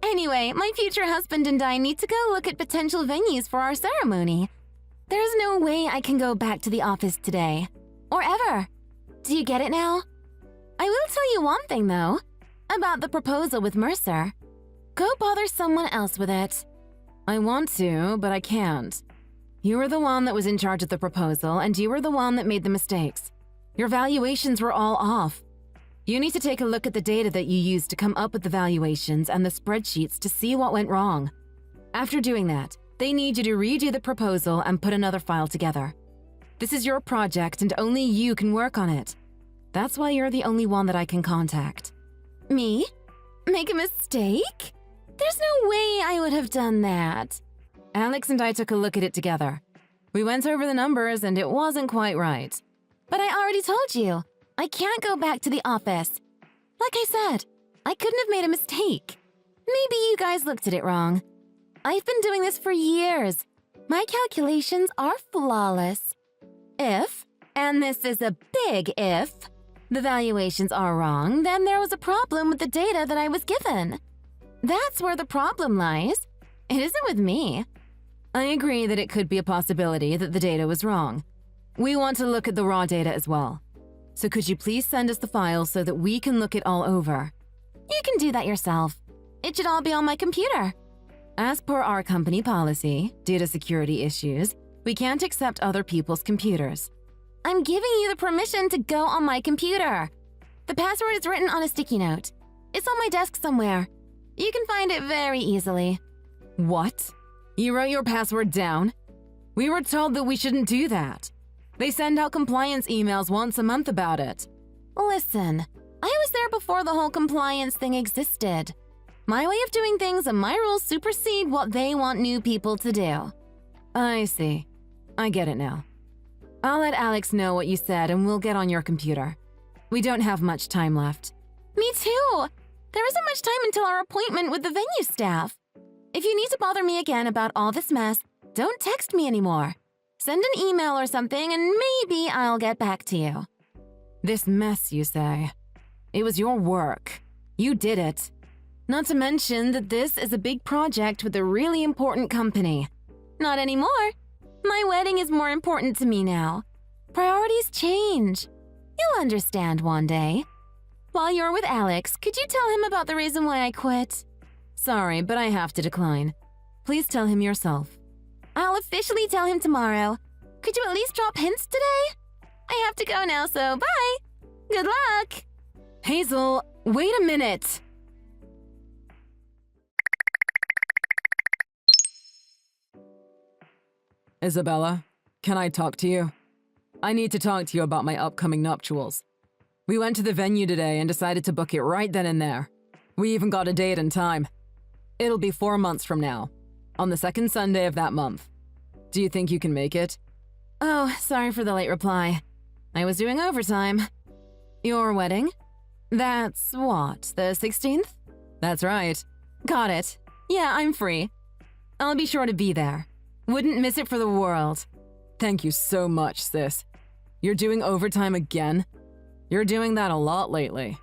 E: Anyway, my future husband and I need to go look at potential venues for our ceremony. There's no way I can go back to the office today. Or ever. Do you get it now? I will tell you one thing, though. About the proposal with Mercer. Go bother someone else with it.
C: I want to, but I can't. You were the one that was in charge of the proposal, and you were the one that made the mistakes. Your valuations were all off. You need to take a look at the data that you used to come up with the valuations and the spreadsheets to see what went wrong. After doing that, they need you to redo the proposal and put another file together. This is your project and only you can work on it. That's why you're the only one that I can contact.
E: Me? Make a mistake? There's no way I would have done that.
C: Alex and I took a look at it together. We went over the numbers and it wasn't quite right.
E: But I already told you, I can't go back to the office. Like I said, I couldn't have made a mistake. Maybe you guys looked at it wrong. I've been doing this for years. My calculations are flawless. If, and this is a big if, the valuations are wrong, then there was a problem with the data that I was given. That's where the problem lies. It isn't with me.
C: I agree that it could be a possibility that the data was wrong. We want to look at the raw data as well. So could you please send us the files so that we can look it all over?
E: You can do that yourself. It should all be on my computer.
C: As per our company policy, due to security issues, we can't accept other people's computers.
E: I'm giving you the permission to go on my computer. The password is written on a sticky note. It's on my desk somewhere. You can find it very easily.
C: What? You wrote your password down? We were told that we shouldn't do that. They send out compliance emails once a month about it.
E: Listen, I was there before the whole compliance thing existed. My way of doing things and my rules supersede what they want new people to do.
C: I see. I get it now. I'll let Alex know what you said and we'll get on your computer. We don't have much time left.
E: Me too! There isn't much time until our appointment with the venue staff. If you need to bother me again about all this mess, don't text me anymore. Send an email or something and maybe I'll get back to you.
C: This mess, you say? It was your work. You did it. Not to mention that this is a big project with a really important company.
E: Not anymore. My wedding is more important to me now. Priorities change. You'll understand one day. While you're with Alex, could you tell him about the reason why I quit?
C: Sorry, but I have to decline. Please tell him yourself.
E: I'll officially tell him tomorrow. Could you at least drop hints today? I have to go now, so bye. Good luck.
C: Hazel, wait a minute. Isabella, can I talk to you? I need to talk to you about my upcoming nuptials. We went to the venue today and decided to book it right then and there. We even got a date and time. It'll be 4 months from now, on the second Sunday of that month. Do you think you can make it?
E: Oh, sorry for the late reply. I was doing overtime. Your wedding? That's what, the 16th?
C: That's right.
E: Got it. Yeah, I'm free. I'll be sure to be there. Wouldn't miss it for the world.
C: Thank you so much, sis. You're doing overtime again? You're doing that a lot lately.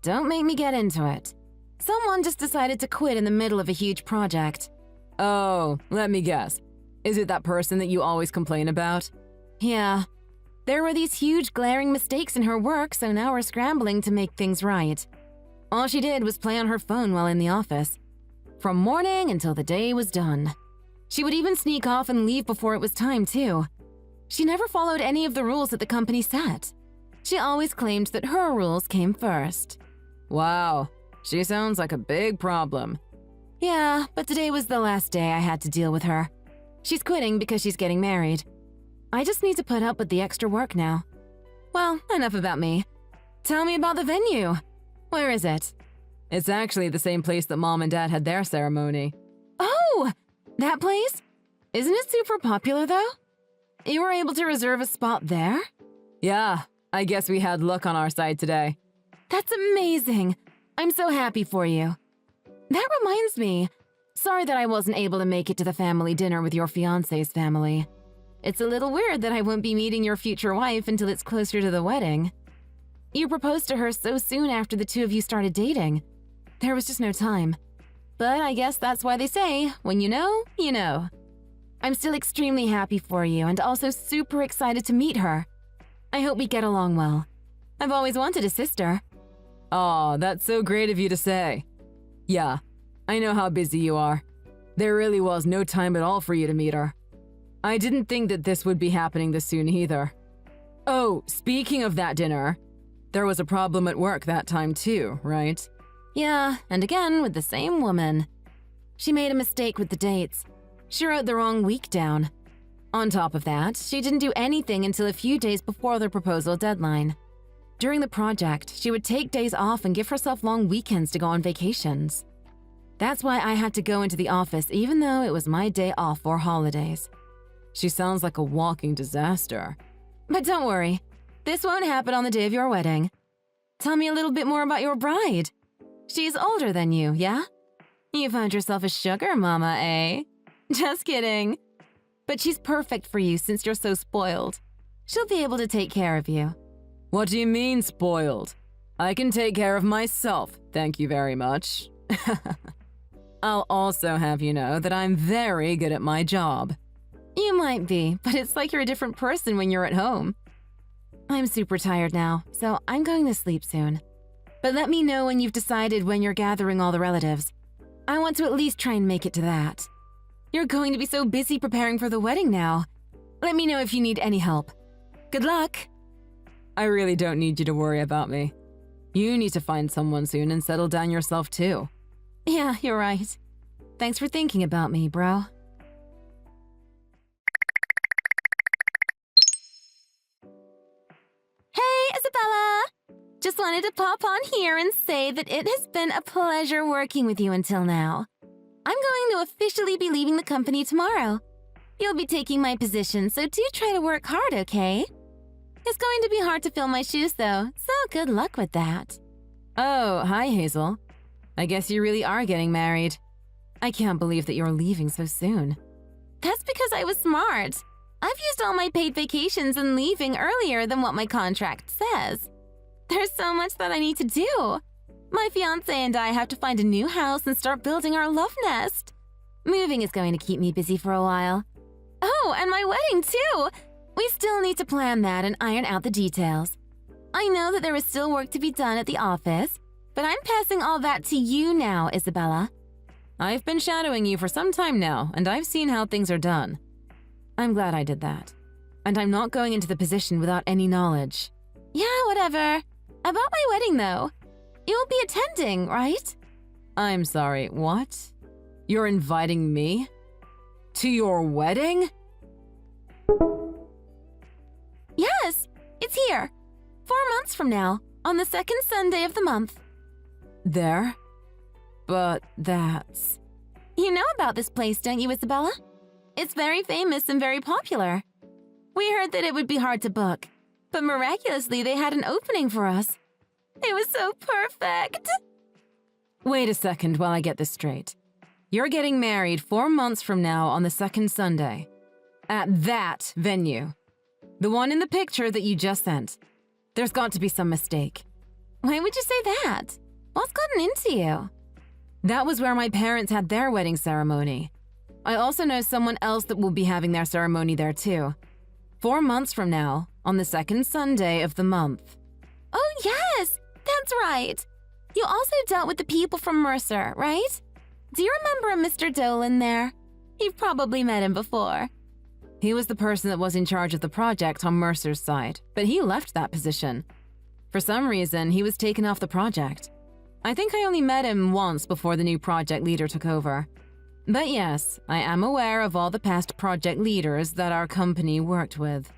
E: Don't make me get into it. Someone just decided to quit in the middle of a huge project.
C: Oh, let me guess. Is it that person that you always complain about?
E: Yeah. There were these huge glaring mistakes in her work, so now we're scrambling to make things right. All she did was play on her phone while in the office. From morning until the day was done. She would even sneak off and leave before it was time, too. She never followed any of the rules that the company set. She always claimed that her rules came first.
C: Wow, she sounds like a big problem.
E: Yeah, but today was the last day I had to deal with her. She's quitting because she's getting married. I just need to put up with the extra work now. Well, enough about me. Tell me about the venue. Where is it?
C: It's actually the same place that Mom and Dad had their ceremony.
E: Oh, that place? Isn't it super popular, though? You were able to reserve a spot there?
C: Yeah, I guess we had luck on our side today.
E: That's amazing. I'm so happy for you. That reminds me. Sorry that I wasn't able to make it to the family dinner with your fiancé's family. It's a little weird that I won't be meeting your future wife until it's closer to the wedding. You proposed to her so soon after the two of you started dating. There was just no time. But I guess that's why they say, when you know, you know. I'm still extremely happy for you and also super excited to meet her. I hope we get along well. I've always wanted a sister.
C: Aw, that's so great of you to say. Yeah, I know how busy you are. There really was no time at all for you to meet her. I didn't think that this would be happening this soon either. Oh, speaking of that dinner, there was a problem at work that time too, right?
E: Yeah, and again with the same woman. She made a mistake with the dates. She wrote the wrong week down. On top of that, she didn't do anything until a few days before the proposal deadline. During the project, she would take days off and give herself long weekends to go on vacations. That's why I had to go into the office even though it was my day off for holidays.
C: She sounds like a walking disaster.
E: But don't worry, this won't happen on the day of your wedding. Tell me a little bit more about your bride. She's older than you, yeah? You found yourself a sugar mama, eh? Just kidding. But she's perfect for you since you're so spoiled. She'll be able to take care of you.
C: What do you mean, spoiled? I can take care of myself, thank you very much. I'll also have you know that I'm very good at my job.
E: You might be, but it's like you're a different person when you're at home. I'm super tired now, so I'm going to sleep soon. But let me know when you've decided when you're gathering all the relatives. I want to at least try and make it to that. You're going to be so busy preparing for the wedding now. Let me know if you need any help. Good luck!
C: I really don't need you to worry about me. You need to find someone soon and settle down yourself too.
E: Yeah, you're right. Thanks for thinking about me, bro. Hey, Isabella! Just wanted to pop on here and say that it has been a pleasure working with you until now. I'm going to officially be leaving the company tomorrow. You'll be taking my position, so do try to work hard, okay? It's going to be hard to fill my shoes, though, so good luck with that.
C: Oh, hi, Hazel. I guess you really are getting married. I can't believe that you're leaving so soon.
E: That's because I was smart. I've used all my paid vacations and leaving earlier than what my contract says. There's so much that I need to do. My fiancé and I have to find a new house and start building our love nest. Moving is going to keep me busy for a while. Oh, and my wedding too! We still need to plan that and iron out the details. I know that there is still work to be done at the office, but I'm passing all that to you now, Isabella.
C: I've been shadowing you for some time now, and I've seen how things are done. I'm glad I did that. And I'm not going into the position without any knowledge.
E: Yeah, whatever. About my wedding, though. You'll be attending, right?
C: I'm sorry, what? You're inviting me? To your wedding?
E: Yes, it's here. 4 months from now, on the second Sunday of the month.
C: There? But that's...
E: You know about this place, don't you, Isabella? It's very famous and very popular. We heard that it would be hard to book, but miraculously they had an opening for us. It was so perfect.
C: Wait a second while I get this straight. You're getting married 4 months from now on the second Sunday. At that venue. The one in the picture that you just sent. There's got to be some mistake.
E: Why would you say that? What's gotten into you?
C: That was where my parents had their wedding ceremony. I also know someone else that will be having their ceremony there too. 4 months from now, on the second Sunday of the month.
E: Oh yes, that's right. You also dealt with the people from Mercer, right? Do you remember a Mr. Dolan there? You've probably met him before.
C: He was the person that was in charge of the project on Mercer's side, but he left that position. For some reason, he was taken off the project. I think I only met him once before the new project leader took over. But yes, I am aware of all the past project leaders that our company worked with.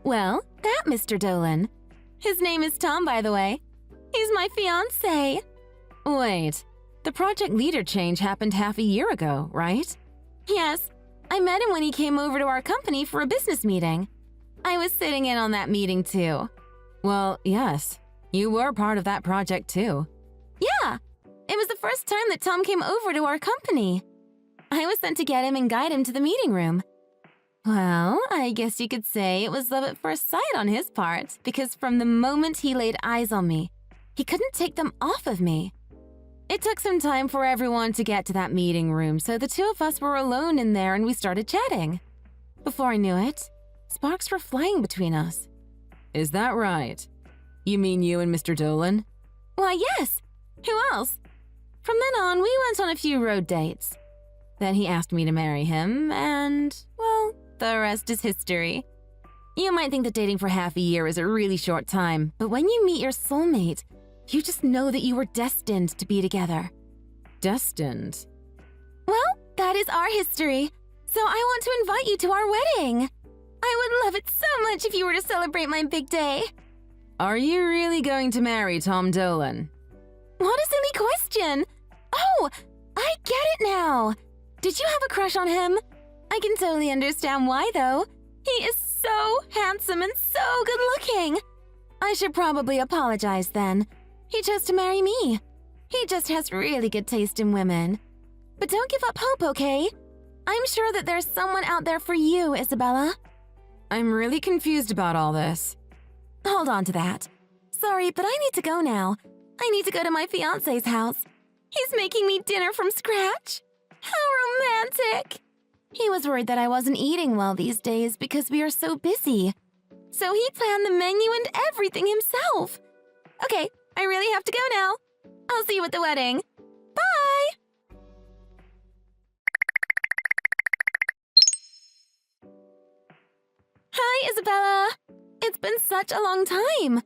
E: Well, that Mr. Dolan. His name is Tom, by the way. He's my fiancé.
C: Wait, the project leader change happened half a year ago, right?
E: Yes, I met him when he came over to our company for a business meeting. I was sitting in on that meeting too.
C: Well, yes, you were part of that project too.
E: Yeah, it was the first time that Tom came over to our company. I was sent to get him and guide him to the meeting room. Well, I guess you could say it was love at first sight on his part, because from the moment he laid eyes on me, he couldn't take them off of me. It took some time for everyone to get to that meeting room, so the two of us were alone in there and we started chatting. Before I knew it, sparks were flying between us.
C: Is that right? You mean you and Mr. Dolan?
E: Why, yes. Who else? From then on, we went on a few road dates. Then he asked me to marry him, and, well, the rest is history. You might think that dating for half a year is a really short time, but when you meet your soulmate, you just know that you were destined to be together.
C: Destined?
E: Well, that is our history, so I want to invite you to our wedding. I would love it so much if you were to celebrate my big day.
C: Are you really going to marry Tom Dolan?
E: What a silly question! Oh, I get it now! Did you have a crush on him? I can totally understand why, though. He is so handsome and so good-looking. I should probably apologize then. He chose to marry me. He just has really good taste in women. But don't give up hope, okay? I'm sure that there's someone out there for you, Isabella.
C: I'm really confused about all this.
E: Hold on to that. Sorry, but I need to go now. I need to go to my fiancé's house. He's making me dinner from scratch. How romantic! He was worried that I wasn't eating well these days because we are so busy. So he planned the menu and everything himself. Okay, I really have to go now. I'll see you at the wedding. Bye! Hi, Isabella. It's been such a long time.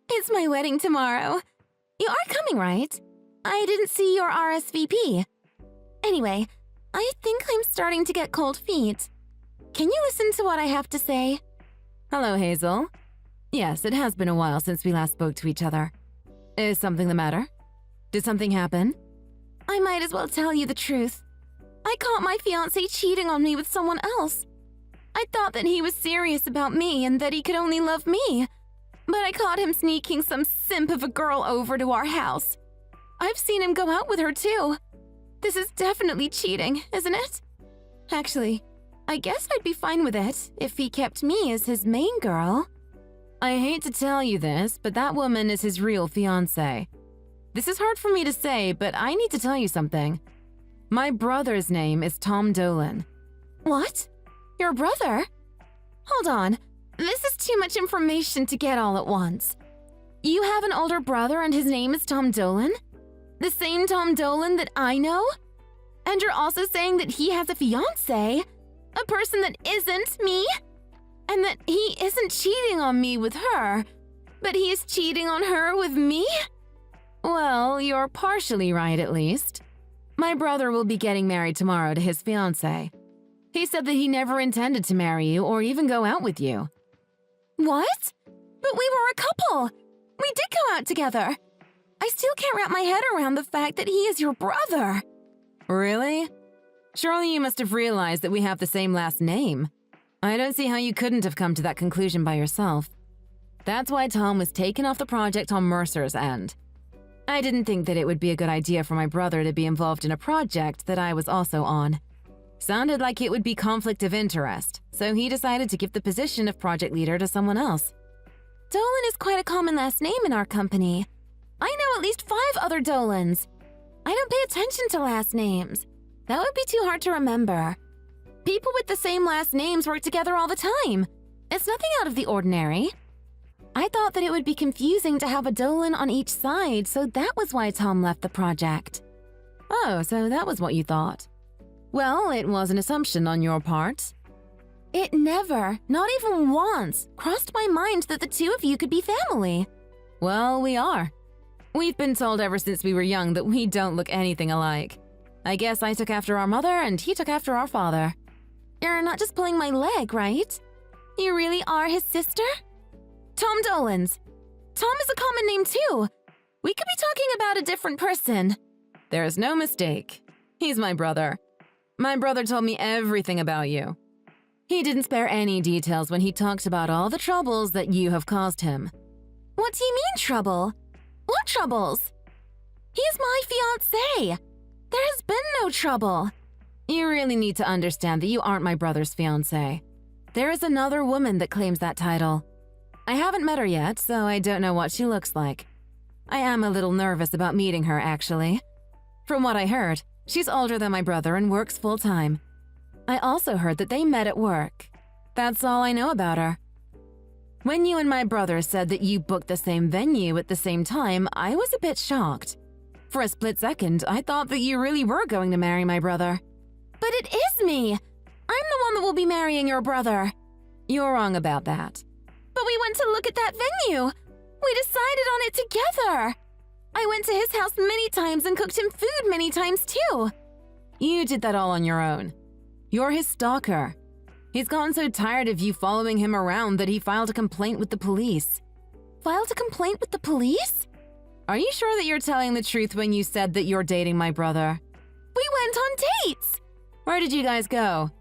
E: It's my wedding tomorrow. You are coming, right? I didn't see your RSVP. Anyway, I think I'm starting to get cold feet. Can you listen to what I have to say?
C: Hello, Hazel. Yes, it has been a while since we last spoke to each other. Is something the matter? Did something happen?
E: I might as well tell you the truth. I caught my fiancé cheating on me with someone else. I thought that he was serious about me and that he could only love me. But I caught him sneaking some simp of a girl over to our house. I've seen him go out with her too. This is definitely cheating, isn't it? Actually, I guess I'd be fine with it if he kept me as his main girl.
C: I hate to tell you this, but that woman is his real fiancé. This is hard for me to say, but I need to tell you something. My brother's name is Tom Dolan.
E: What? Your brother? Hold on. This is too much information to get all at once. You have an older brother and his name is Tom Dolan? The same Tom Dolan that I know? And you're also saying that he has a fiancé? A person that isn't me? And that he isn't cheating on me with her, but he is cheating on her with me?
C: Well, you're partially right at least. My brother will be getting married tomorrow to his fiancé. He said that he never intended to marry you or even go out with you.
E: What? But we were a couple. We did go out together. I still can't wrap my head around the fact that he is your brother.
C: Really? Surely you must have realized that we have the same last name. I don't see how you couldn't have come to that conclusion by yourself. That's why Tom was taken off the project on Mercer's end. I didn't think that it would be a good idea for my brother to be involved in a project that I was also on. Sounded like it would be conflict of interest, so he decided to give the position of project leader to someone else.
E: Dolan is quite a common last name in our company. I know at least 5 other Dolans. I don't pay attention to last names. That would be too hard to remember. People with the same last names work together all the time. It's nothing out of the ordinary. I thought that it would be confusing to have a Dolan on each side, so that was why Tom left the project.
C: Oh, so that was what you thought. Well, it was an assumption on your part.
E: It never, not even once, crossed my mind that the two of you could be family.
C: Well, we are. We've been told ever since we were young that we don't look anything alike. I guess I took after our mother and he took after our father.
E: You're not just pulling my leg, right? You really are his sister? Tom Dolans. Tom is a common name too. We could be talking about a different person.
C: There's no mistake. He's my brother. My brother told me everything about you. He didn't spare any details when he talked about all the troubles that you have caused him.
E: What do you mean, trouble? What troubles? He is my fiancé. There has been no trouble.
C: You really need to understand that you aren't my brother's fiancé. There is another woman that claims that title. I haven't met her yet, so I don't know what she looks like. I am a little nervous about meeting her, actually. From what I heard, she's older than my brother and works full-time. I also heard that they met at work. That's all I know about her. When you and my brother said that you booked the same venue at the same time, I was a bit shocked. For a split second, I thought that you really were going to marry my brother.
E: But it is me. I'm the one that will be marrying your brother.
C: You're wrong about that.
E: But we went to look at that venue. We decided on it together. I went to his house many times and cooked him food many times too.
C: You did that all on your own. You're his stalker. He's gotten so tired of you following him around that he filed a complaint with the police.
E: Filed a complaint with the police?
C: Are you sure that you're telling the truth when you said that you're dating my brother?
E: We went on dates.
C: Where did you guys go?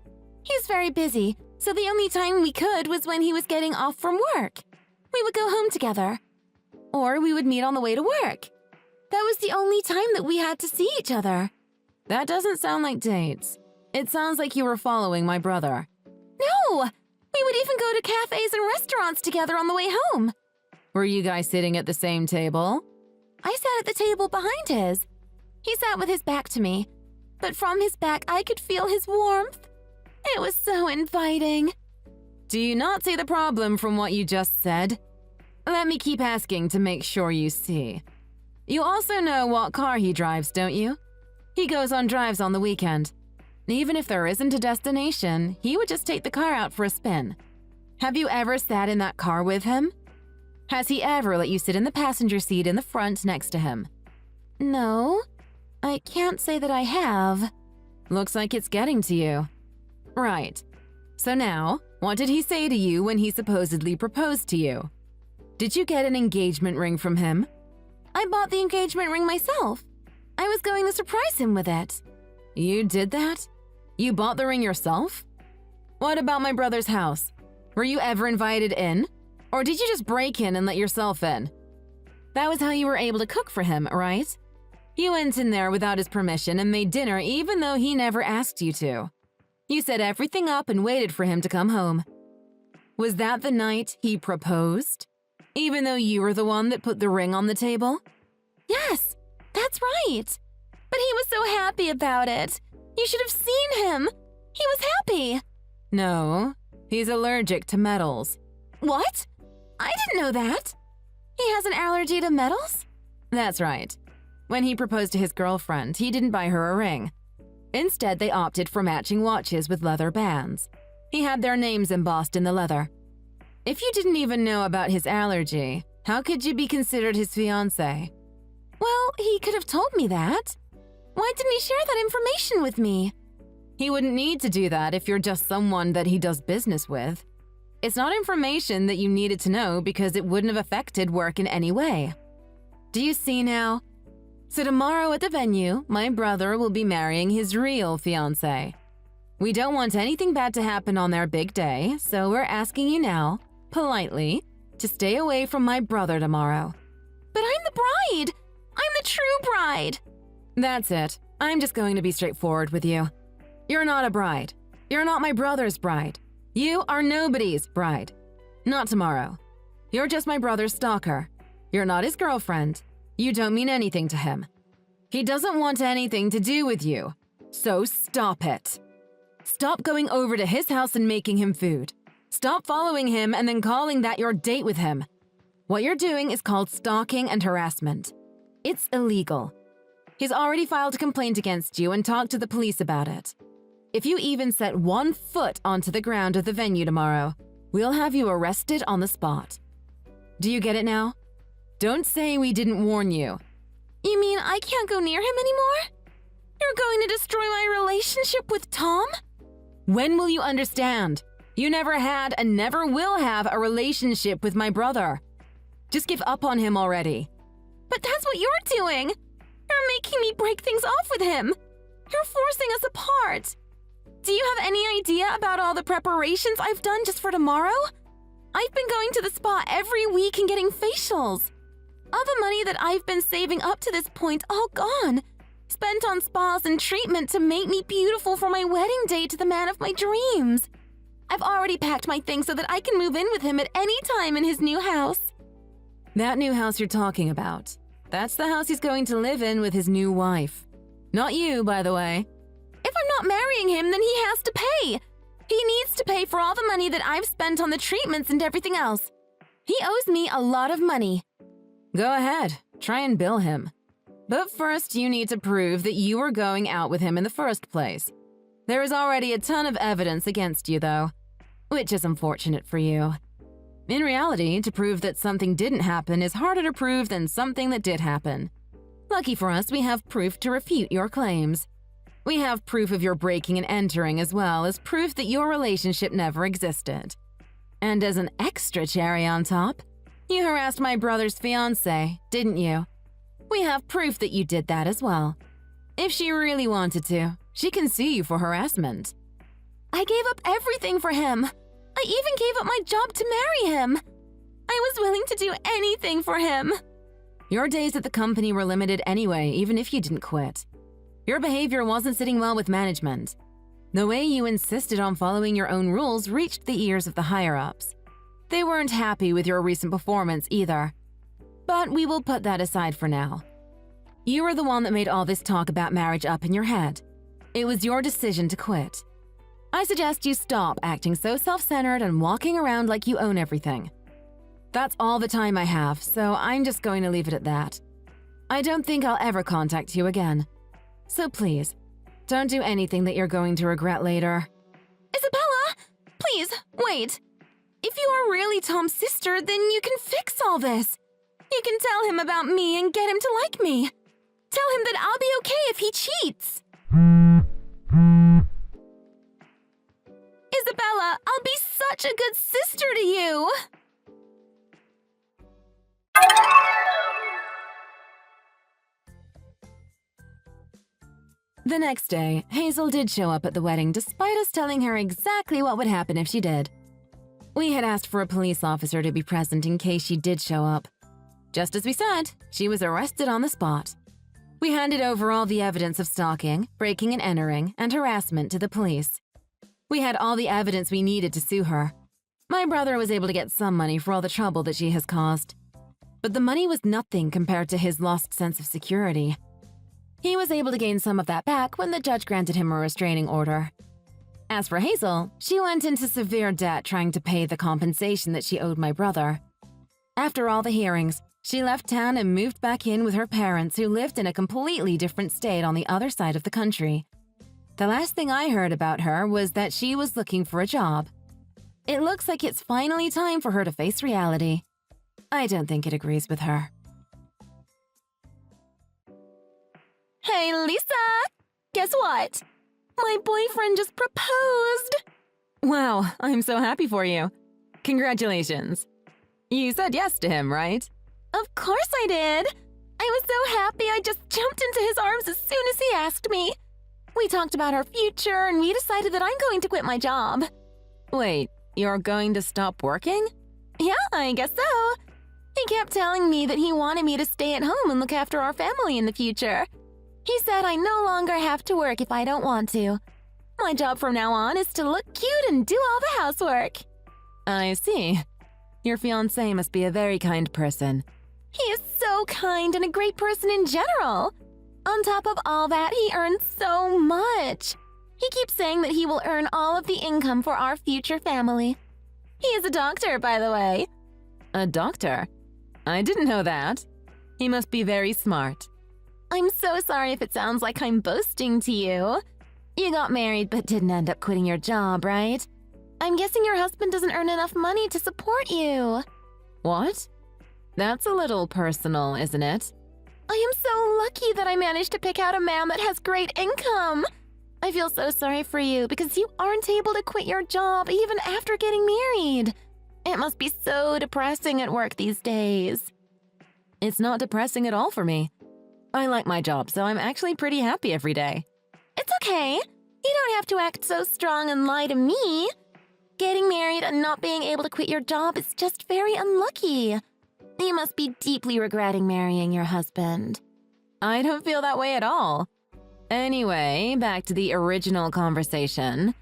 E: He's very busy, so the only time we could was when he was getting off from work. We would go home together. Or we would meet on the way to work. That was the only time that we had to see each other.
C: That doesn't sound like dates. It sounds like you were following my brother.
E: No! We would even go to cafes and restaurants together on the way home.
C: Were you guys sitting at the same table?
E: I sat at the table behind his. He sat with his back to me, but from his back I could feel his warmth. It was so inviting.
C: Do you not see the problem from what you just said? Let me keep asking to make sure you see. You also know what car he drives, don't you? He goes on drives on the weekend. Even if there isn't a destination, he would just take the car out for a spin. Have you ever sat in that car with him? Has he ever let you sit in the passenger seat in the front next to him?
E: No, I can't say that I have.
C: Looks like it's getting to you. Right. So now, what did he say to you when he supposedly proposed to you? Did you get an engagement ring from him?
E: I bought the engagement ring myself. I was going to surprise him with it.
C: You did that? You bought the ring yourself? What about my brother's house? Were you ever invited in? Or did you just break in and let yourself in? That was how you were able to cook for him, right? You went in there without his permission and made dinner even though he never asked you to. You set everything up and waited for him to come home. Was that the night he proposed? Even though you were the one that put the ring on the table?
E: Yes, that's right. But he was so happy about it. You should have seen him. He was happy.
C: No, he's allergic to metals.
E: What? I didn't know that. He has an allergy to metals?
C: That's right. When he proposed to his girlfriend, he didn't buy her a ring. Instead, they opted for matching watches with leather bands. He had their names embossed in the leather. If you didn't even know about his allergy, how could you be considered his fiancé?
E: Well, he could have told me that. Why didn't he share that information with me?
C: He wouldn't need to do that if you're just someone that he does business with. It's not information that you needed to know because it wouldn't have affected work in any way. Do you see now? So tomorrow at the venue, my brother will be marrying his real fiancée. We don't want anything bad to happen on their big day, so we're asking you now, politely, to stay away from my brother tomorrow.
E: But I'm the bride! I'm the true bride!
C: That's it. I'm just going to be straightforward with you. You're not a bride. You're not my brother's bride. You are nobody's bride. Not tomorrow. You're just my brother's stalker. You're not his girlfriend. You don't mean anything to him. He doesn't want anything to do with you. So stop it. Stop going over to his house and making him food. Stop following him and then calling that your date with him. What you're doing is called stalking and harassment. It's illegal. He's already filed a complaint against you and talked to the police about it. If you even set 1 foot onto the ground of the venue tomorrow, we'll have you arrested on the spot. Do you get it now? Don't say we didn't warn you.
E: You mean I can't go near him anymore? You're going to destroy my relationship with Tom?
C: When will you understand? You never had and never will have a relationship with my brother. Just give up on him already.
E: But that's what you're doing! You're making me break things off with him! You're forcing us apart! Do you have any idea about all the preparations I've done just for tomorrow? I've been going to the spa every week and getting facials. All the money that I've been saving up to this point, all gone. Spent on spas and treatment to make me beautiful for my wedding day to the man of my dreams. I've already packed my things so that I can move in with him at any time in his new house.
C: That new house you're talking about. That's the house he's going to live in with his new wife. Not you, by the way.
E: If I'm not marrying him, then he has to pay. He needs to pay for all the money that I've spent on the treatments and everything else. He owes me a lot of money.
C: Go ahead, try and bill him. But first, you need to prove that you were going out with him in the first place. There is already a ton of evidence against you, though, which is unfortunate for you. In reality, to prove that something didn't happen is harder to prove than something that did happen. Lucky for us, we have proof to refute your claims. We have proof of your breaking and entering as well as proof that your relationship never existed. And as an extra cherry on top, you harassed my brother's fiancée, didn't you? We have proof that you did that as well. If she really wanted to, she can sue you for harassment.
E: I gave up everything for him. I even gave up my job to marry him. I was willing to do anything for him.
C: Your days at the company were limited anyway, even if you didn't quit. Your behavior wasn't sitting well with management. The way you insisted on following your own rules reached the ears of the higher-ups. They weren't happy with your recent performance either. But we will put that aside for now. You were the one that made all this talk about marriage up in your head. It was your decision to quit. I suggest you stop acting so self-centered and walking around like you own everything. That's all the time I have, so I'm just going to leave it at that. I don't think I'll ever contact you again. So please, don't do anything that you're going to regret later.
E: Isabella! Please, wait. If you are really Tom's sister, then you can fix all this. You can tell him about me and get him to like me. Tell him that I'll be okay if he cheats. Isabella, I'll be such a good sister to you.
C: The next day, Hazel did show up at the wedding despite us telling her exactly what would happen if she did. We had asked for a police officer to be present in case she did show up. Just as we said, she was arrested on the spot. We handed over all the evidence of stalking, breaking and entering, and harassment to the police. We had all the evidence we needed to sue her. My brother was able to get some money for all the trouble that she has caused. But the money was nothing compared to his lost sense of security. He was able to gain some of that back when the judge granted him a restraining order. As for Hazel, she went into severe debt trying to pay the compensation that she owed my brother. After all the hearings, she left town and moved back in with her parents who lived in a completely different state on the other side of the country. The last thing I heard about her was that she was looking for a job. It looks like it's finally time for her to face reality. I don't think it agrees with her.
E: Hey, Lisa! Guess what? My boyfriend just proposed!
C: Wow, I'm so happy for you. Congratulations. You said yes to him, right?
E: Of course I did. I was so happy I just jumped into his arms as soon as he asked me. We talked about our future and we decided that I'm going to quit my job.
C: Wait, you're going to stop working?
E: Yeah, I guess so. He kept telling me that he wanted me to stay at home and look after our family in the future. He said I no longer have to work if I don't want to. My job from now on is to look cute and do all the housework.
C: I see. Your fiancé must be a very kind person.
E: He is so kind and a great person in general. On top of all that, he earns so much. He keeps saying that he will earn all of the income for our future family. He is a doctor, by the way.
C: A doctor? I didn't know that. He must be very smart.
E: I'm so sorry if it sounds like I'm boasting to you. You got married but didn't end up quitting your job, right? I'm guessing your husband doesn't earn enough money to support you.
C: What? That's a little personal, isn't it?
E: I am so lucky that I managed to pick out a man that has great income. I feel so sorry for you because you aren't able to quit your job even after getting married. It must be so depressing at work these days.
C: It's not depressing at all for me. I like my job, so I'm actually pretty happy every day.
E: It's okay. You don't have to act so strong and lie to me. Getting married and not being able to quit your job is just very unlucky. You must be deeply regretting marrying your husband.
C: I don't feel that way at all. Anyway, back to the original conversation.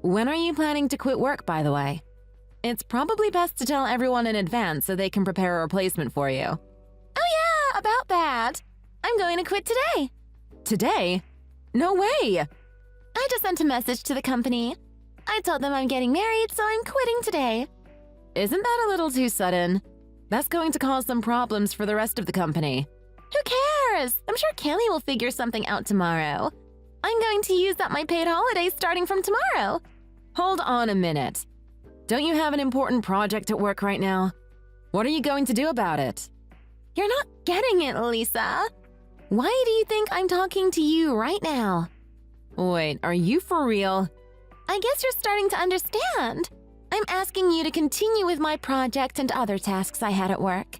C: When are you planning to quit work, by the way? It's probably best to tell everyone in advance so they can prepare a replacement for you.
E: Oh yeah, about that. I'm going to quit today.
C: Today? No way!
E: I just sent a message to the company. I told them I'm getting married, so I'm quitting today.
C: Isn't that a little too sudden? That's going to cause some problems for the rest of the company.
E: Who cares? I'm sure Kelly will figure something out tomorrow. I'm going to use up my paid holidays starting from tomorrow.
C: Hold on a minute. Don't you have an important project at work right now? What are you going to do about it?
E: You're not getting it, Lisa. Why do you think I'm talking to you right now?
C: Wait, are you for real?
E: I guess you're starting to understand. I'm asking you to continue with my project and other tasks I had at work.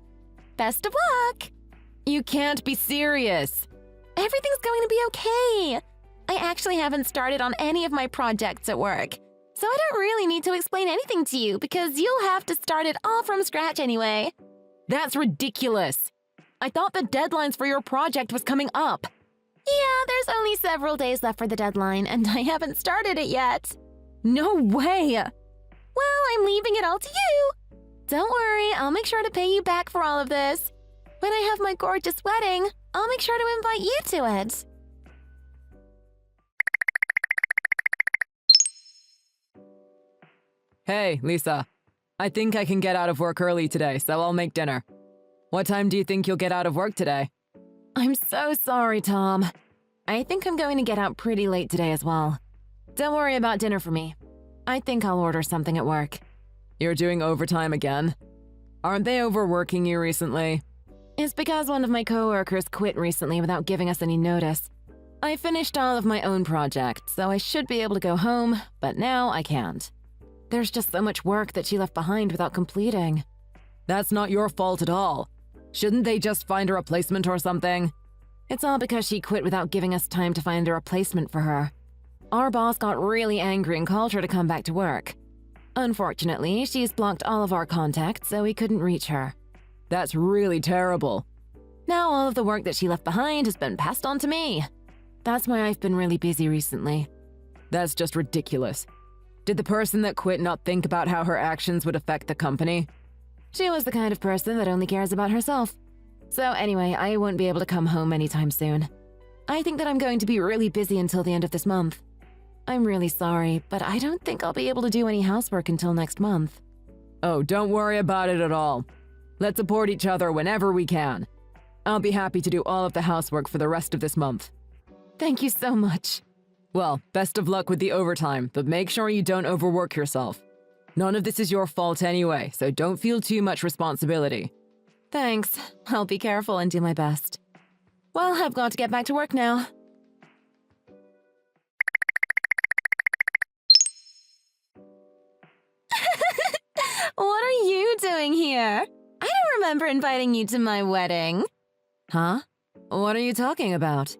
E: Best of luck!
C: You can't be serious.
E: Everything's going to be okay. I actually haven't started on any of my projects at work, so I don't really need to explain anything to you because you'll have to start it all from scratch anyway.
C: That's ridiculous. I thought the deadlines for your project was coming up.
E: Yeah, there's only several days left for the deadline, and I haven't started it yet.
C: No way!
E: Well, I'm leaving it all to you. Don't worry, I'll make sure to pay you back for all of this. When I have my gorgeous wedding, I'll make sure to invite you to it.
C: Hey, Lisa. I think I can get out of work early today, so I'll make dinner. What time do you think you'll get out of work today?
E: I'm so sorry, Tom. I think I'm going to get out pretty late today as well. Don't worry about dinner for me. I think I'll order something at work.
C: You're doing overtime again? Aren't they overworking you recently?
E: It's because one of my coworkers quit recently without giving us any notice.
C: I finished all of my own projects, so I should be able to go home, but now I can't.
E: There's just so much work that she left behind without completing.
C: That's not your fault at all. Shouldn't they just find a replacement or something?
E: It's all because she quit without giving us time to find a replacement for her. Our boss got really angry and called her to come back to work. Unfortunately, she's blocked all of our contacts, so we couldn't reach her.
C: That's really terrible.
E: Now all of the work that she left behind has been passed on to me. That's why I've been really busy recently.
C: That's just ridiculous. Did the person that quit not think about how her actions would affect the company?
E: She was the kind of person that only cares about herself. So anyway, I won't be able to come home anytime soon. I think that I'm going to be really busy until the end of this month. I'm really sorry, but I don't think I'll be able to do any housework until next month.
C: Oh, don't worry about it at all. Let's support each other whenever we can. I'll be happy to do all of the housework for the rest of this month.
E: Thank you so much.
C: Well, best of luck with the overtime, but make sure you don't overwork yourself. None of this is your fault anyway, so don't feel too much responsibility.
E: Thanks. I'll be careful and do my best. Well, I've got to get back to work now. What are you doing here? I don't remember inviting you to my wedding.
C: Huh? What are you talking about?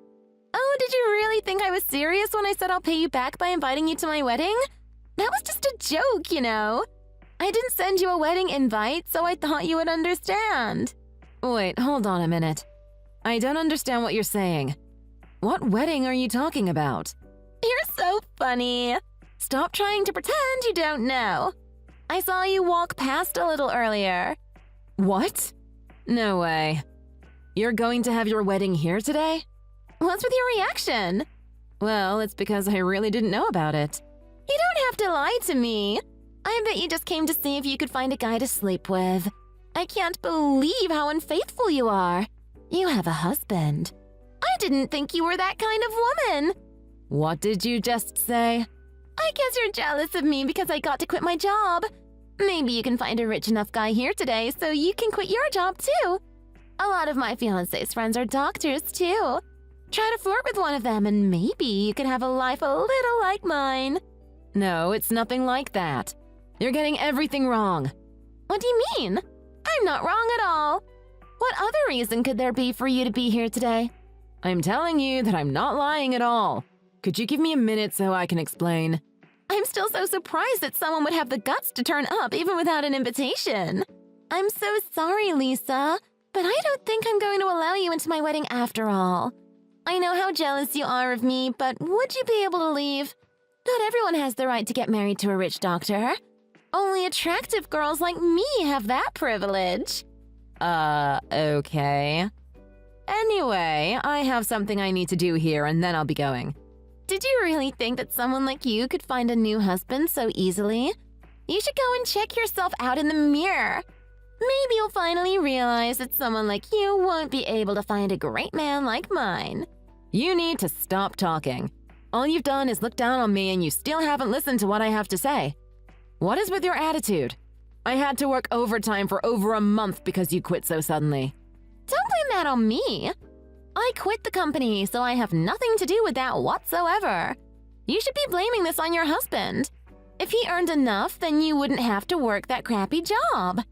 E: Oh, did you really think I was serious when I said I'll pay you back by inviting you to my wedding? That was just a joke, you know. I didn't send you a wedding invite, so I thought you would understand.
C: Wait, hold on a minute. I don't understand what you're saying. What wedding are you talking about?
E: You're so funny. Stop trying to pretend you don't know. I saw you walk past a little earlier.
C: What? No way. You're going to have your wedding here today?
E: What's with your reaction?
C: Well, it's because I really didn't know about it.
E: You don't have to lie to me. I bet you just came to see if you could find a guy to sleep with. I can't believe how unfaithful you are. You have a husband. I didn't think you were that kind of woman.
C: What did you just say?
E: I guess you're jealous of me because I got to quit my job. Maybe you can find a rich enough guy here today so you can quit your job too. A lot of my fiancé's friends are doctors too. Try to flirt with one of them and maybe you can have a life a little like mine.
C: No, it's nothing like that. You're getting everything wrong.
E: What do you mean? I'm not wrong at all. What other reason could there be for you to be here today?
C: I'm telling you that I'm not lying at all. Could you give me a minute so I can explain?
E: I'm still so surprised that someone would have the guts to turn up even without an invitation. I'm so sorry, Lisa, but I don't think I'm going to allow you into my wedding after all. I know how jealous you are of me, but would you be able to leave? Not everyone has the right to get married to a rich doctor. Only attractive girls like me have that privilege.
C: Okay. Anyway, I have something I need to do here and then I'll be going.
E: Did you really think that someone like you could find a new husband so easily? You should go and check yourself out in the mirror. Maybe you'll finally realize that someone like you won't be able to find a great man like mine.
C: You need to stop talking. All you've done is look down on me and you still haven't listened to what I have to say. What is with your attitude? I had to work overtime for over a month because you quit so suddenly.
E: Don't blame that on me. I quit the company, so I have nothing to do with that whatsoever. You should be blaming this on your husband. If he earned enough, then you wouldn't have to work that crappy job.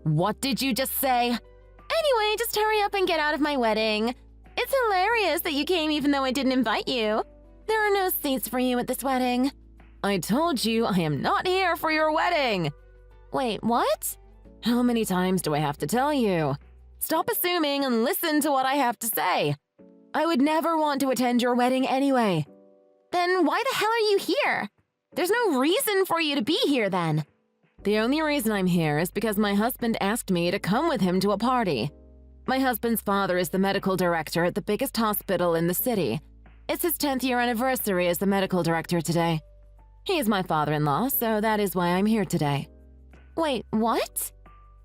C: What did you just say?
E: Anyway, just hurry up and get out of my wedding. It's hilarious that you came even though I didn't invite you. There are no seats for you at this wedding.
C: I told you I am not here for your wedding.
E: Wait, what?
C: How many times do I have to tell you? Stop assuming and listen to what I have to say. I would never want to attend your wedding anyway.
E: Then why the hell are you here? There's no reason for you to be here then.
C: The only reason I'm here is because my husband asked me to come with him to a party. My husband's father is the medical director at the biggest hospital in the city. It's his 10th year anniversary as the medical director today. He is my father-in-law, so that is why I'm here today.
E: Wait, what?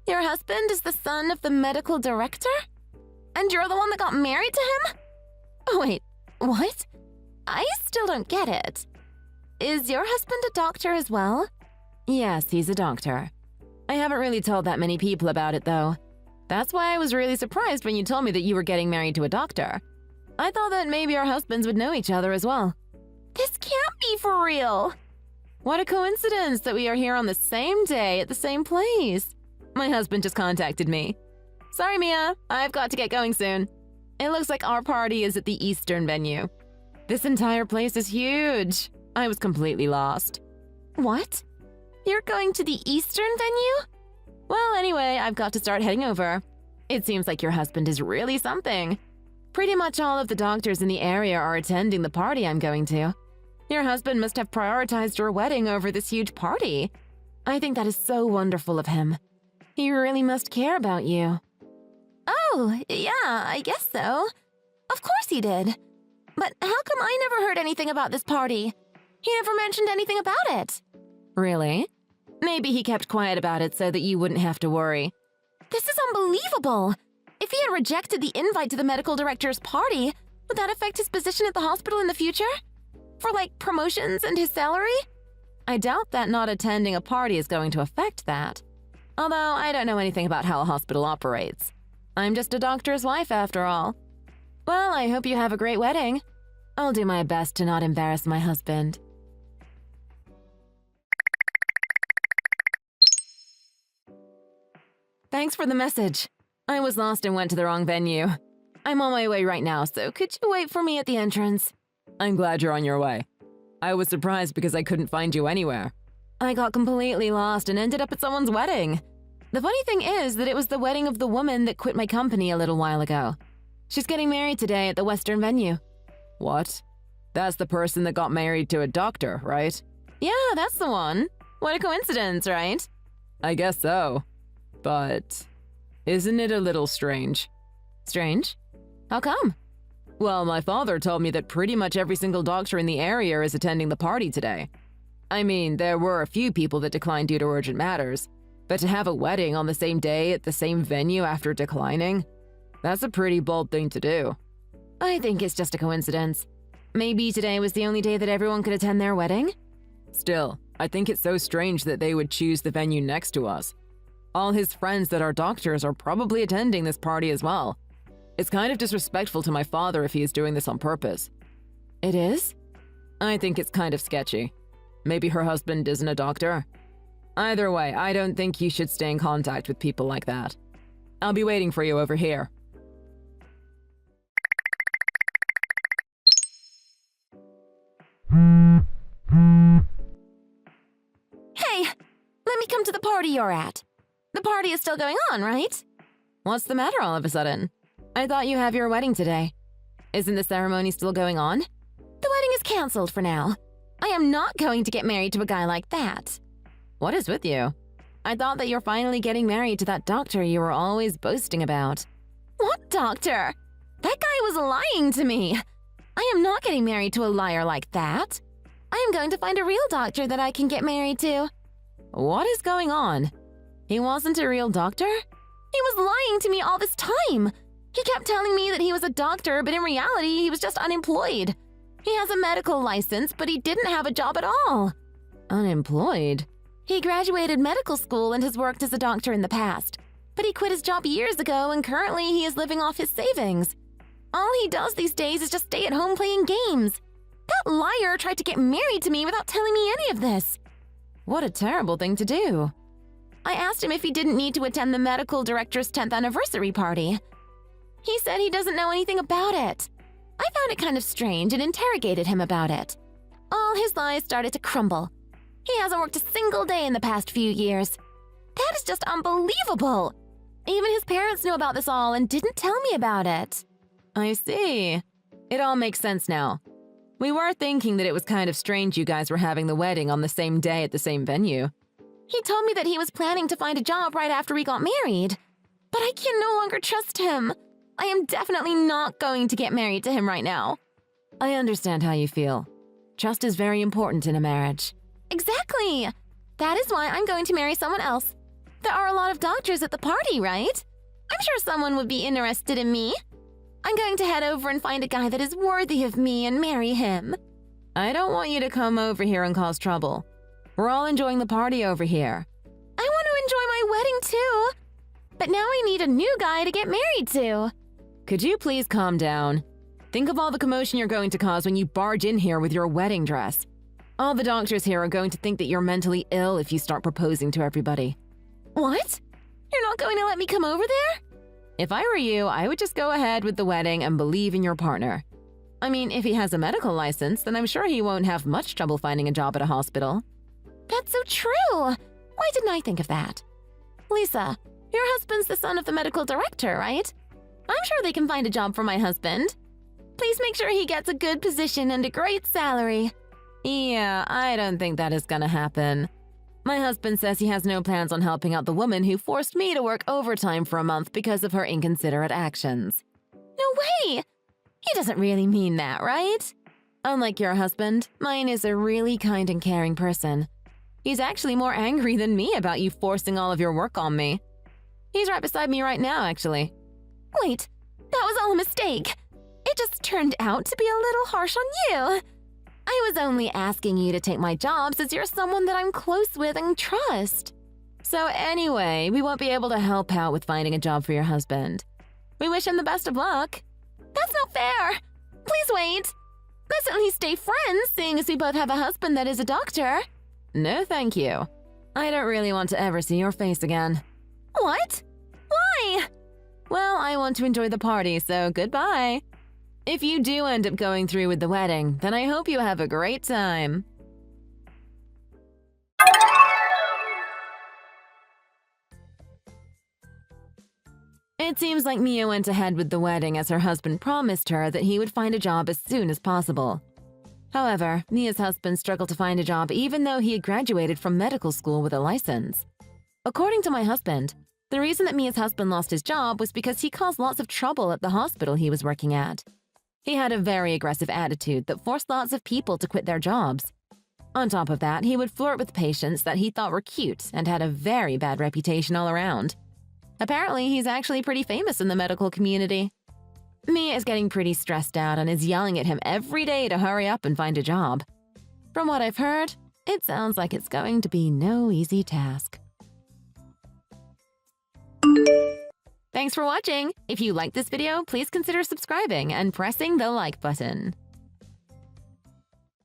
E: Your husband is the son of the medical director? And you're the one that got married to him? Oh, wait, what? I still don't get it. Is your husband a doctor as well?
C: Yes, he's a doctor. I haven't really told that many people about it, though. That's why I was really surprised when you told me that you were getting married to a doctor. I thought that maybe our husbands would know each other as well.
E: This can't be for real.
C: What a coincidence that we are here on the same day at the same place. My husband just contacted me. Sorry, Mia, I've got to get going soon. It looks like our party is at the Eastern venue. This entire place is huge. I was completely lost.
E: What? You're going to the Eastern venue?
C: Well, anyway, I've got to start heading over. It seems like your husband is really something. Pretty much all of the doctors in the area are attending the party I'm going to. Your husband must have prioritized your wedding over this huge party. I think that is so wonderful of him. He really must care about you.
E: Oh, yeah, I guess so. Of course he did. But how come I never heard anything about this party? He never mentioned anything about it.
C: Really? Maybe he kept quiet about it so that you wouldn't have to worry.
E: This is unbelievable. If he had rejected the invite to the medical director's party, would that affect his position at the hospital in the future? For, like, promotions and his salary?
C: I doubt that not attending a party is going to affect that. Although I don't know anything about how a hospital operates. I'm just a doctor's wife after all. Well, I hope you have a great wedding. I'll do my best to not embarrass my husband. Thanks for the message. I was lost and went to the wrong venue. I'm on my way right now, so could you wait for me at the entrance? I'm glad you're on your way. I was surprised because I couldn't find you anywhere. I got completely lost and ended up at someone's wedding. The funny thing is that it was the wedding of the woman that quit my company a little while ago. She's getting married today at the Western venue. What? That's the person that got married to a doctor, right? Yeah, that's the one. What a coincidence, right? I guess so. But isn't it a little strange? Strange? How come? Well, my father told me that pretty much every single doctor in the area is attending the party today. I mean, there were a few people that declined due to urgent matters, but to have a wedding on the same day at the same venue after declining? That's a pretty bold thing to do. I think it's just a coincidence. Maybe today was the only day that everyone could attend their wedding? Still, I think it's so strange that they would choose the venue next to us. All his friends that are doctors are probably attending this party as well. It's kind of disrespectful to my father if he is doing this on purpose. It is? I think it's kind of sketchy. Maybe her husband isn't a doctor. Either way, I don't think you should stay in contact with people like that. I'll be waiting for you over here.
E: Hey, let me come to the party you're at. The party is still going on, right?
C: What's the matter all of a sudden? I thought you have your wedding today. Isn't the ceremony still going on?
E: The wedding is canceled for now. I am not going to get married to a guy like that.
C: What is with you? I thought that you're finally getting married to that doctor you were always boasting about.
E: What doctor? That guy was lying to me. I am not getting married to a liar like that. I am going to find a real doctor that I can get married to.
C: What is going on? He wasn't a real doctor?
E: He was lying to me all this time. He kept telling me that he was a doctor, but in reality, he was just unemployed. He has a medical license, but he didn't have a job at all.
C: Unemployed?
E: He graduated medical school and has worked as a doctor in the past. But he quit his job years ago, and currently he is living off his savings. All he does these days is just stay at home playing games. That liar tried to get married to me without telling me any of this.
C: What a terrible thing to do.
E: I asked him if he didn't need to attend the medical director's 10th anniversary party. He said he doesn't know anything about it. I found it kind of strange and interrogated him about it. All his lies started to crumble. He hasn't worked a single day in the past few years. That is just unbelievable. Even his parents knew about this all and didn't tell me about it.
C: I see. It all makes sense now. We were thinking that it was kind of strange you guys were having the wedding on the same day at the same venue.
E: He told me that he was planning to find a job right after we got married. But I can no longer trust him. I am definitely not going to get married to him right now.
C: I understand how you feel. Trust is very important in a marriage.
E: Exactly. That is why I'm going to marry someone else. There are a lot of doctors at the party, right? I'm sure someone would be interested in me. I'm going to head over and find a guy that is worthy of me and marry him.
C: I don't want you to come over here and cause trouble. We're all enjoying the party over here.
E: I want to enjoy my wedding too. But now I need a new guy to get married to.
C: Could you please calm down? Think of all the commotion you're going to cause when you barge in here with your wedding dress. All the doctors here are going to think that you're mentally ill if you start proposing to everybody.
E: What? You're not going to let me come over there?
C: If I were you, I would just go ahead with the wedding and believe in your partner. I mean, if he has a medical license, then I'm sure he won't have much trouble finding a job at a hospital.
E: That's so true. Why didn't I think of that? Lisa, your husband's the son of the medical director, right? I'm sure they can find a job for my husband. Please make sure he gets a good position and a great salary.
C: Yeah, I don't think that is gonna happen. My husband says he has no plans on helping out the woman who forced me to work overtime for a month because of her inconsiderate actions.
E: No way! He doesn't really mean that, right?
C: Unlike your husband, mine is a really kind and caring person. He's actually more angry than me about you forcing all of your work on me. He's right beside me right now, actually.
E: Wait, that was all a mistake. It just turned out to be a little harsh on you. I was only asking you to take my job since you're someone that I'm close with and trust.
C: So anyway, we won't be able to help out with finding a job for your husband. We wish him the best of luck.
E: That's not fair. Please wait. Let's at least stay friends, seeing as we both have a husband that is a doctor.
C: No, thank you. I don't really want to ever see your face again.
E: What? Bye! Well, I want to enjoy the party, so goodbye. If you do end up going through with the wedding, then I hope you have a great time. It seems like Mia went ahead with the wedding as her husband promised her that he would find a job as soon as possible. However, Mia's husband struggled to find a job even though he had graduated from medical school with a license. According to my husband, the reason that Mia's husband lost his job was because he caused lots of trouble at the hospital he was working at. He had a very aggressive attitude that forced lots of people to quit their jobs. On top of that, he would flirt with patients that he thought were cute and had a very bad reputation all around. Apparently, he's actually pretty famous in the medical community. Mia is getting pretty stressed out and is yelling at him every day to hurry up and find a job. From what I've heard, it sounds like it's going to be no easy task. Thanks for watching! If you liked this video, please consider subscribing and pressing the like button.